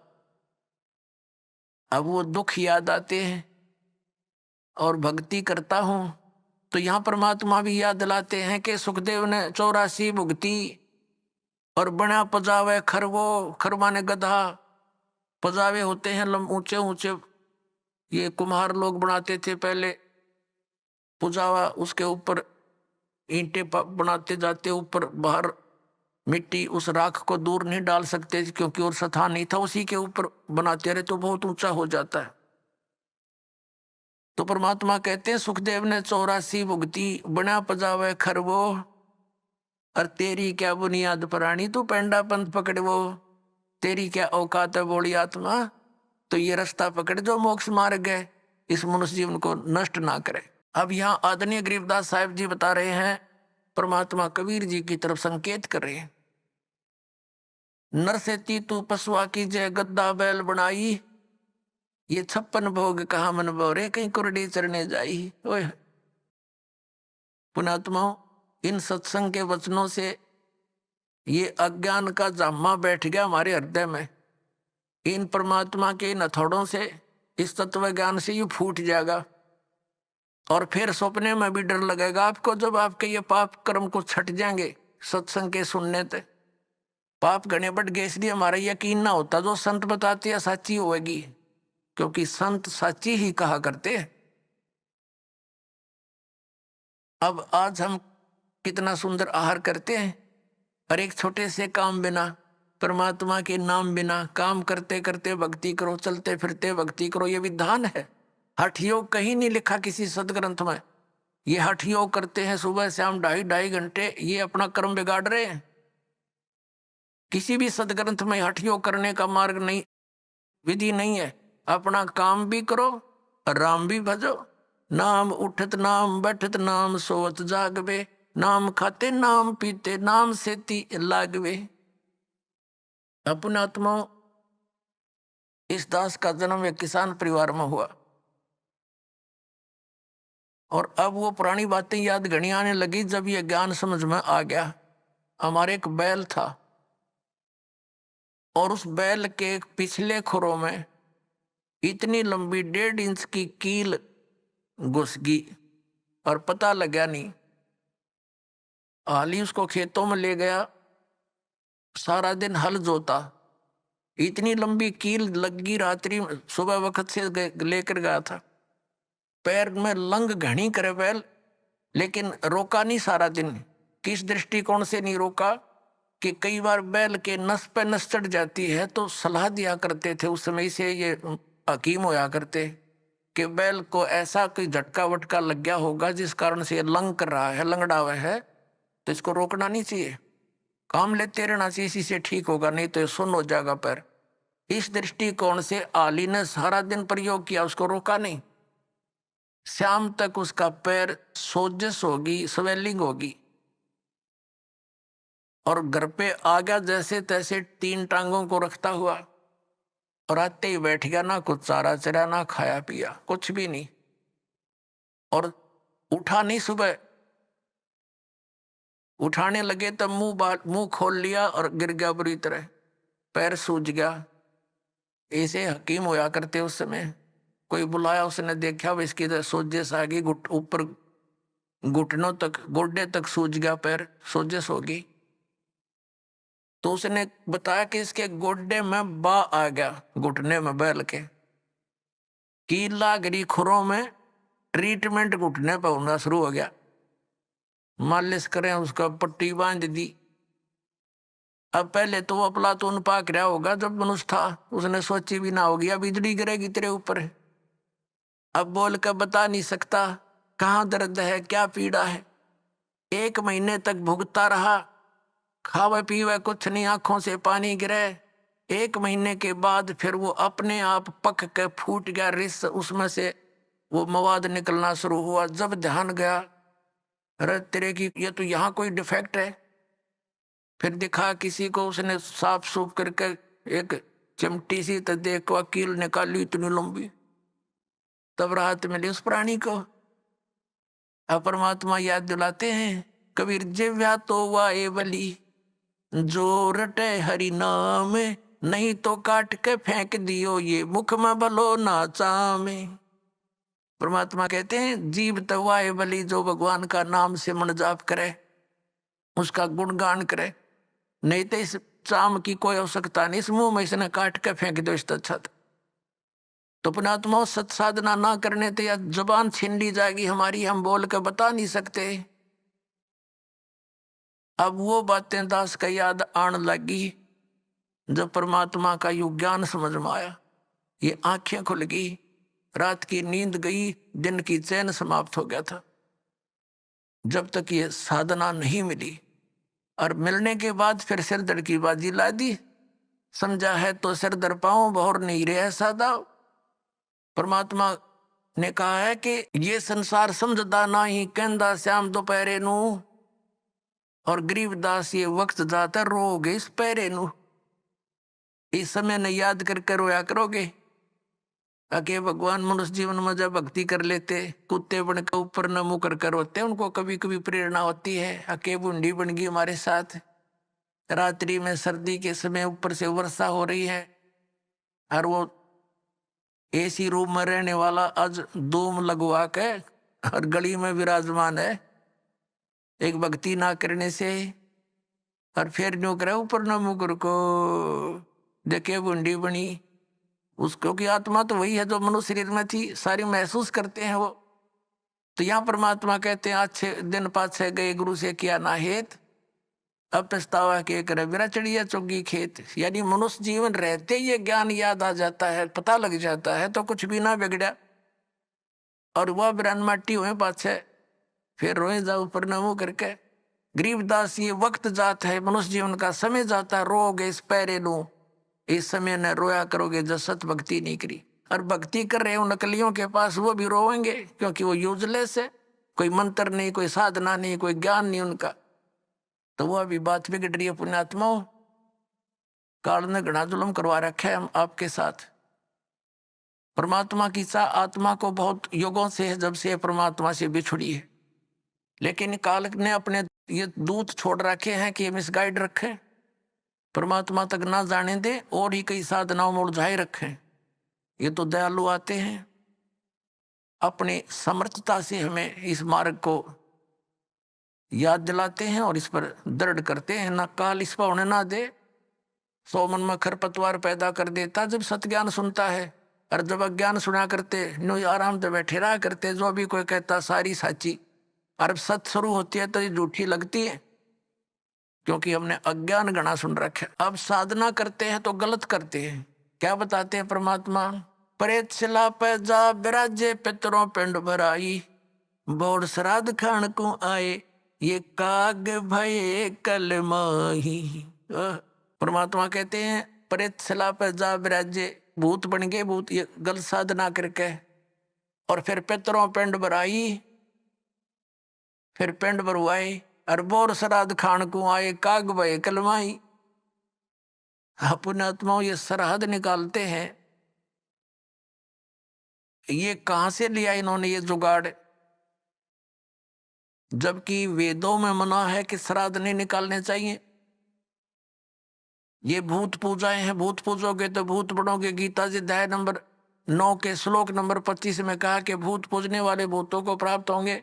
अब वो दुख याद आते हैं और भक्ति करता हूं तो यहां परमात्मा भी याद दिलाते हैं कि सुखदेव ने 84 भुगती और बना पजावे खरवो, खरवा ने गधा। पजावे होते हैं ऊंचे ऊंचे, ये कुम्हार लोग बनाते थे पहले। पुजावा उसके ऊपर ईंटें बनाते जाते, ऊपर बाहर मिट्टी, उस राख को दूर नहीं डाल सकते क्योंकि और स्थान नहीं था, उसी के ऊपर बनाते रहे तो बहुत ऊंचा हो जाता है। तो परमात्मा कहते हैं सुखदेव ने 84 भुगती बना पजावे खरवो, और तेरी क्या बुनियाद प्राणी तू पेंडा पंथ पकड़वो। तेरी क्या औकात है बोली आत्मा, तो ये रास्ता पकड़ जो मोक्ष मार्ग है, इस मनुष्य जीवन को नष्ट ना करे। अब यहाँ आदरणीय गरीबदास साहिब जी बता रहे हैं, परमात्मा कबीर जी की तरफ संकेत कर रहे हैं। नरसेती तू पशुआ की जय गद्दा बैल बनाई, ये 56 भोग कहा मन बोरे कहीं कुरडी चरने जाई। ओए पुणात्माओं, इन सत्संग के वचनों से ये अज्ञान का जामा बैठ गया हमारे हृदय में। इन परमात्मा के इन हथौड़ों से, इस तत्व ज्ञान से ये फूट जाएगा और फिर सपने में भी डर लगेगा आपको, जब आपके ये पाप कर्म को छट जाएंगे सत्संग के सुनने से। पाप घने बढ़ गए इसलिए हमारा यकीन ना होता जो संत बताते हैं सच्ची होगी, क्योंकि संत सच्ची ही कहा करते हैं। अब आज हम कितना सुंदर आहार करते हैं, और एक छोटे से काम बिना, परमात्मा के नाम बिना, काम करते करते भक्ति करो, चलते फिरते भक्ति करो, ये विधान है। हठ योग कहीं नहीं लिखा किसी सदग्रंथ में। ये हठ योग करते हैं सुबह शाम 2.5 घंटे, ये अपना कर्म बिगाड़ रहे हैं। किसी भी सदग्रंथ में हठ योग करने का मार्ग नहीं, विधि नहीं है। अपना काम भी करो, राम भी भजो। नाम उठत नाम बैठत नाम सोवत जागवे, नाम खाते नाम पीते नाम सेती लागवे। अपने आत्माओं, इस दास का जन्म एक किसान परिवार में हुआ। और अब वो पुरानी बातें याद घनी आने लगी जब ये ज्ञान समझ में आ गया। हमारे एक बैल था और उस बैल के पिछले खुरों में इतनी लंबी 1.5 इंच की कील घुस गई और पता लगा नहीं। हाली उसको खेतों में ले गया, सारा दिन हल जोता, इतनी लंबी कील लगी, रात्रि सुबह वक्त से लेकर गया था। पैर में लंग घनी करे बैल, लेकिन रोका नहीं सारा दिन। किस दृष्टिकोण से नहीं रोका कि कई बार बैल के नस पे नस चढ़ जाती है, तो सलाह दिया करते थे उस समय से ये हकीम होया करते कि बैल को ऐसा कोई झटका वटका लग गया होगा जिस कारण से ये लंग कर रहा है, लंगड़ा हुआ है, तो इसको रोकना नहीं चाहिए, काम लेते रहना चाहिए, इसी से ठीक होगा, नहीं तो ये सुन्न हो जाएगा पैर। इस दृष्टिकोण से आली ने सारा दिन प्रयोग किया, उसको रोका नहीं। शाम तक उसका पैर सोजस होगी, स्वेलिंग होगी, और घर पे आ गया जैसे तैसे 3 टांगों को रखता हुआ, और आते ही बैठ गया, ना कुछ चारा चरा, ना खाया पिया, कुछ भी नहीं, और उठा नहीं। सुबह उठाने लगे तब मुंह खोल लिया और गिर गया बुरी तरह, पैर सूज गया। ऐसे हकीम होया करते उस समय। कोई बुलाया, उसने देखा वो इसकी सोजस आ गई, ऊपर घुटनों तक, गोड्डे तक सूज गया पैर, सोजस होगी। तो उसने बताया कि इसके गोड्डे में बा आ गया, घुटने में बैल के कीला गिरी, खुरों में ट्रीटमेंट घुटने पर होना शुरू हो गया। मालिश करें, उसका पट्टी बांध दी। अब पहले तो वो अफलातून पाक रहा होगा, जब मनुष्य था उसने सोची भी ना होगी अब बिजली गिरेगी तेरे ऊपर। अब बोल कर बता नहीं सकता कहाँ दर्द है, क्या पीड़ा है। 1 महीने तक भुगता रहा, खावे पीवे कुछ नहीं, आंखों से पानी गिरे। 1 महीने के बाद फिर वो अपने आप पक के फूट गया रिस, उसमें से वो मवाद निकलना शुरू हुआ। जब ध्यान गया, अरे तेरे की ये तो यहाँ कोई डिफेक्ट है। फिर दिखा किसी को, उसने साफ सूफ करके एक चिमटी सी तो देखो कील निकाली इतनी लंबी, तब राहत मिली उस प्राणी को। अब परमात्मा याद दिलाते हैं, कबीर जिव्या तो वाए बली, जो रटे हरि नाम, नहीं तो काट के फेंक दियो ये मुख में भलो ना चामे। परमात्मा कहते हैं जीव तो वाए बली, जो भगवान का नाम से मन जाप करे, उसका गुणगान करे, नहीं तो इस चाम की कोई आवश्यकता नहीं, इस मुंह में इसने काट के फेंक दो इससे अच्छा। तो पुणात्मा सत साधना ना करने तो या जुबान छीन ली जाएगी हमारी, हम बोल के बता नहीं सकते। अब वो बातें दास का याद आने लगी जब परमात्मा का युग ज्ञान समझ में आया, ये आंखें खुल गई, रात की नींद गई, दिन की चैन समाप्त हो गया था। जब तक ये साधना नहीं मिली, और मिलने के बाद फिर सिरदर्द की बाजी ला दी। समझा है तो सिर दर पाऊं, बहुर नहीं रहे सादा। परमात्मा ने कहा है कि ये संसार समझदा ना ही, कहंदा श्याम दोपहरे नू, और गरीबदास ये वक्त जाता रोगे इस पैरे नू। इस समय ने याद करके रोया करोगे। अके भगवान मनुष्य जीवन में जब भक्ति कर लेते, कुत्ते बन के ऊपर न मुंह कर रोते, उनको कभी कभी प्रेरणा होती है। अके बूंदी बन गई हमारे साथ, रात्रि में सर्दी के समय ऊपर से वर्षा हो रही है, और वो एसी रूम में रहने वाला आज धूम लगवा के और गली में विराजमान है, एक भक्ति ना करने से। और फिर न्यू करे ऊपर न मुकर को देखे बूंदी बनी, उसको की आत्मा तो वही है जो मनुष्य शरीर में थी, सारी महसूस करते हैं वो। तो यहाँ परमात्मा कहते हैं अच्छे दिन पाछे गए गुरु से किया ना हेत, अब पछतावा के करे बिना चढ़िया चुगी खेत। यानी मनुष्य जीवन रहते ये ज्ञान याद आ जाता है, पता लग जाता है, तो कुछ भी ना बिगड़ा। और वह बिरान माटी हुए पाछे फिर रोए जाओ प्रणामों करके। गरीबदास ये वक्त जात है, मनुष्य जीवन का समय जाता है, रोगे इस पैरे नू, इस समय न रोया करोगे जब सत भक्ति नहीं करी। और भक्ति कर रहे हो नकलियों के पास, वो भी रोएंगे क्योंकि वो यूजलेस है, कोई मंत्र नहीं, कोई साधना नहीं, कोई ज्ञान नहीं उनका। तो वो अभी बात बिगड़ रही है। परमात्मा की चाह आत्मा को बहुत युगों से है, जब से परमात्मा से बिछुड़ी है, लेकिन काल ने अपने ये दूत छोड़ रखे हैं कि मिसगाइड रखे, परमात्मा तक ना जाने दे, और ही कई साधनाओं में उलझाए रखें। ये तो दयालु आते हैं, अपनी समर्थता से हमें इस मार्ग को याद दिलाते हैं और इस पर दृढ़ करते हैं। ना काल इस पर होने ना दे, 100 मन में खरपतवार पैदा कर देता जब सत्ज्ञान सुनता है, और जब अज्ञान सुना करते नो आराम से बैठे रहा करते, जो भी कोई कहता सारी साची, और सत शुरू होती है तो ये झूठी लगती है, क्योंकि हमने अज्ञान गणा सुन रखे। अब साधना करते हैं तो गलत करते हैं। क्या बताते हैं परमात्मा? प्रेत शिला पे जा विराजे पितरों पिंड भराई, बोर श्राद्ध खान को आए ये काग भये कल माही। परमात्मा कहते हैं प्रेत शिला पे जा विराजे, भूत बन गए भूत, ये गलत साधना करके, और फिर पितरों पिंड भराई, फिर पिंड भरवाए, और बोर श्राद्ध खान को आए काग भये कल माही। पुण्यात्माओं ये सरहद निकालते हैं, ये कहां से लिया इन्होंने ये जुगाड़? जबकि वेदों में मना है कि श्राद्ध नहीं निकालने चाहिए। ये भूत पूजाएं हैं, भूत पूजोगे तो भूत बनोगे। गीता जी अध्याय नंबर 9 के श्लोक नंबर 25 में कहा कि भूत पूजने वाले भूतों को प्राप्त होंगे,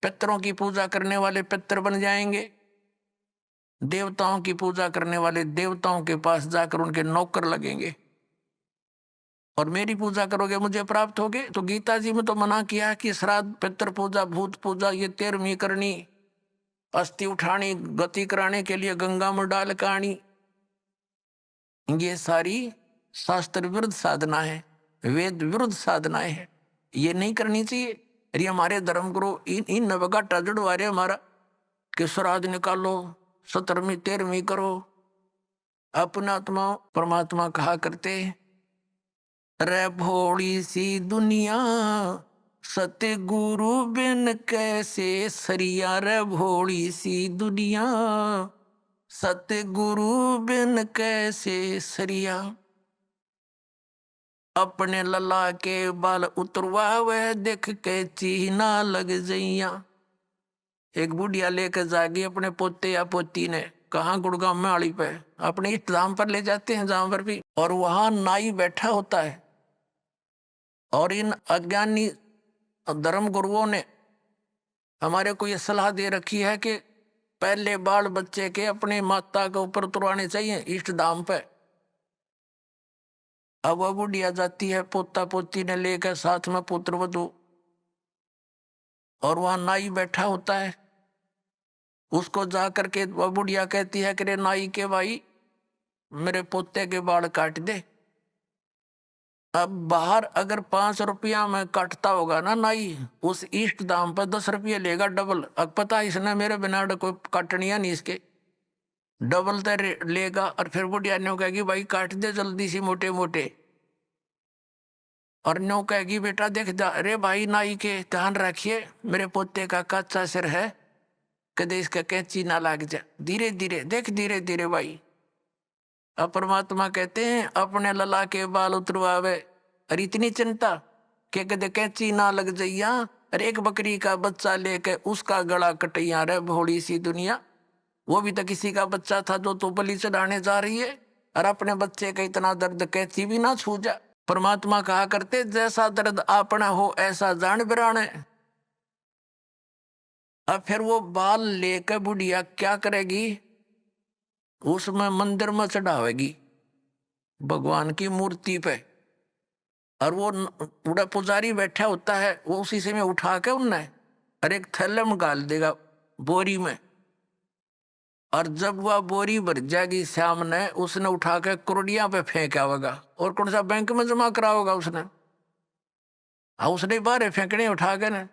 पितरों की पूजा करने वाले पितर बन जाएंगे, देवताओं की पूजा करने वाले देवताओं के पास जाकर उनके नौकर लगेंगे, और मेरी पूजा करोगे मुझे प्राप्त होगे। तो गीता जी में तो मना किया कि श्राद्ध पितर पूजा भूत पूजा ये 13वीं करनी, अस्थि उठानी, गति कराने के लिए गंगा में डाल कानी, ये सारी शास्त्र विरुद्ध साधना है, वेद विरुद्ध साधनाएं हैं, ये नहीं करनी चाहिए। अरे हमारे धर्म गुरु इन नवगाटा जुड़वा रहे हमारा कि श्राद्ध निकालो, 17वीं 13वीं करो। अपना आत्मा परमात्मा कहा करते रे भोली सी दुनिया सतगुरु बिन कैसे सरिया, रे भोली सी दुनिया सतगुरु बिन कैसे सरिया। अपने लला के बाल उतरवावे देख के चीना लग जइया। एक बुढ़िया लेकर जागी अपने पोते या पोती ने, कहाँ? गुड़गांव में आड़ी पे, अपने इष्ट धाम पर ले जाते हैं जहां पर भी, और वहां नाई बैठा होता है, और इन अज्ञानी धर्म गुरुओं ने हमारे को यह सलाह दे रखी है कि पहले बाल बच्चे के अपने माता के ऊपर उतरवाने चाहिए इष्ट धाम पे। अब वह बुढ़िया जाती है पोता पोती ने लेकर, साथ में पुत्र वधू, और वहां नाई बैठा होता है। उसको जा करके वह बुढ़िया कहती है कि रे नाई के भाई मेरे पोते के बाल काट दे। अब बाहर अगर 5 रुपया में काटता होगा ना नाई, उस इष्ट दाम पर 10 रुपये लेगा डबल। अब पता इसने मेरे बिना कोई काटनिया नहीं, इसके डबल तो लेगा। और फिर बुढ़िया न्यू कहेगी भाई काट दे जल्दी सी मोटे मोटे, और न्यू कहेगी बेटा देख अरे भाई नाई के ध्यान रखिए मेरे पोते का कच्चा सिर है, कदे इसका कैंची ना लाग जा, धीरे धीरे देख धीरे धीरे भाई। अब परमात्मा कहते हैं अपने लला के बाल उतरवावे, और इतनी चिंता कि कदे कैंची ना लग जइया, और एक बकरी का बच्चा लेके उसका गला कटैया। रे भोली सी दुनिया, वो भी तो किसी का बच्चा था जो तो बलि चढ़ाने जा रही है, और अपने बच्चे का इतना दर्द कैंची भी ना छू जा। परमात्मा कहा करते जैसा दर्द अपना हो ऐसा जान बिराने। अब फिर वो बाल लेकर बुढ़िया क्या करेगी? उसमें मंदिर में चढ़ावेगी भगवान की मूर्ति पे, और वो पूरा पुजारी बैठा होता है, वो उसी से में उठा के उनने और एक थैले में डाल देगा बोरी में, और जब वह बोरी भर जाएगी श्याम ने उसने उठा के कुरडिया पे फेंक आवेगा, और कौन सा बैंक में जमा करा होगा उसने, उसने बाहर फेंकने उठा के ना।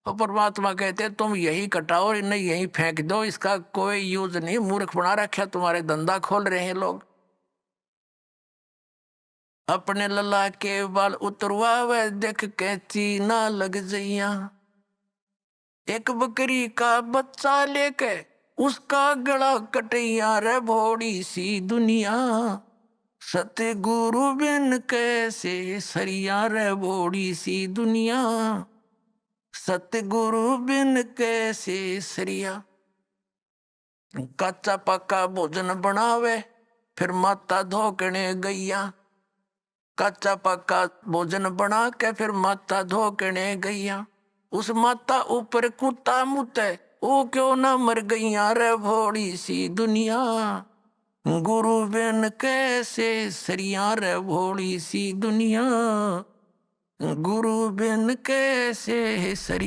और परमात्मा कहते तुम यही कटाओ और इन्हें यही फेंक दो, इसका कोई यूज नहीं, मूर्ख बना रखा तुम्हारे, धंधा खोल रहे हैं लोग। अपने लला के बाल उतरवावे देख कैंची ना लग जइया। एक बकरी का बच्चा लेके उसका गला कटैया। रे भोड़ी सी दुनिया सतगुरु बिन कैसे सरिया रे बोड़ी सी दुनिया, सतगुरु बिन कैसे सरिया। कच्चा पक्का भोजन बनावे फिर माता धोकने गैया, कच्चा पक्का भोजन बना के फिर माता धोकने गैया। उस माता ऊपर कुत्ता मुते, ओ क्यों ना मर गईया रे भोड़ी सी दुनिया। गुरु बिन कैसे सरिया रे भोड़ी सी दुनिया, गुरु बिन कैसे सरिया।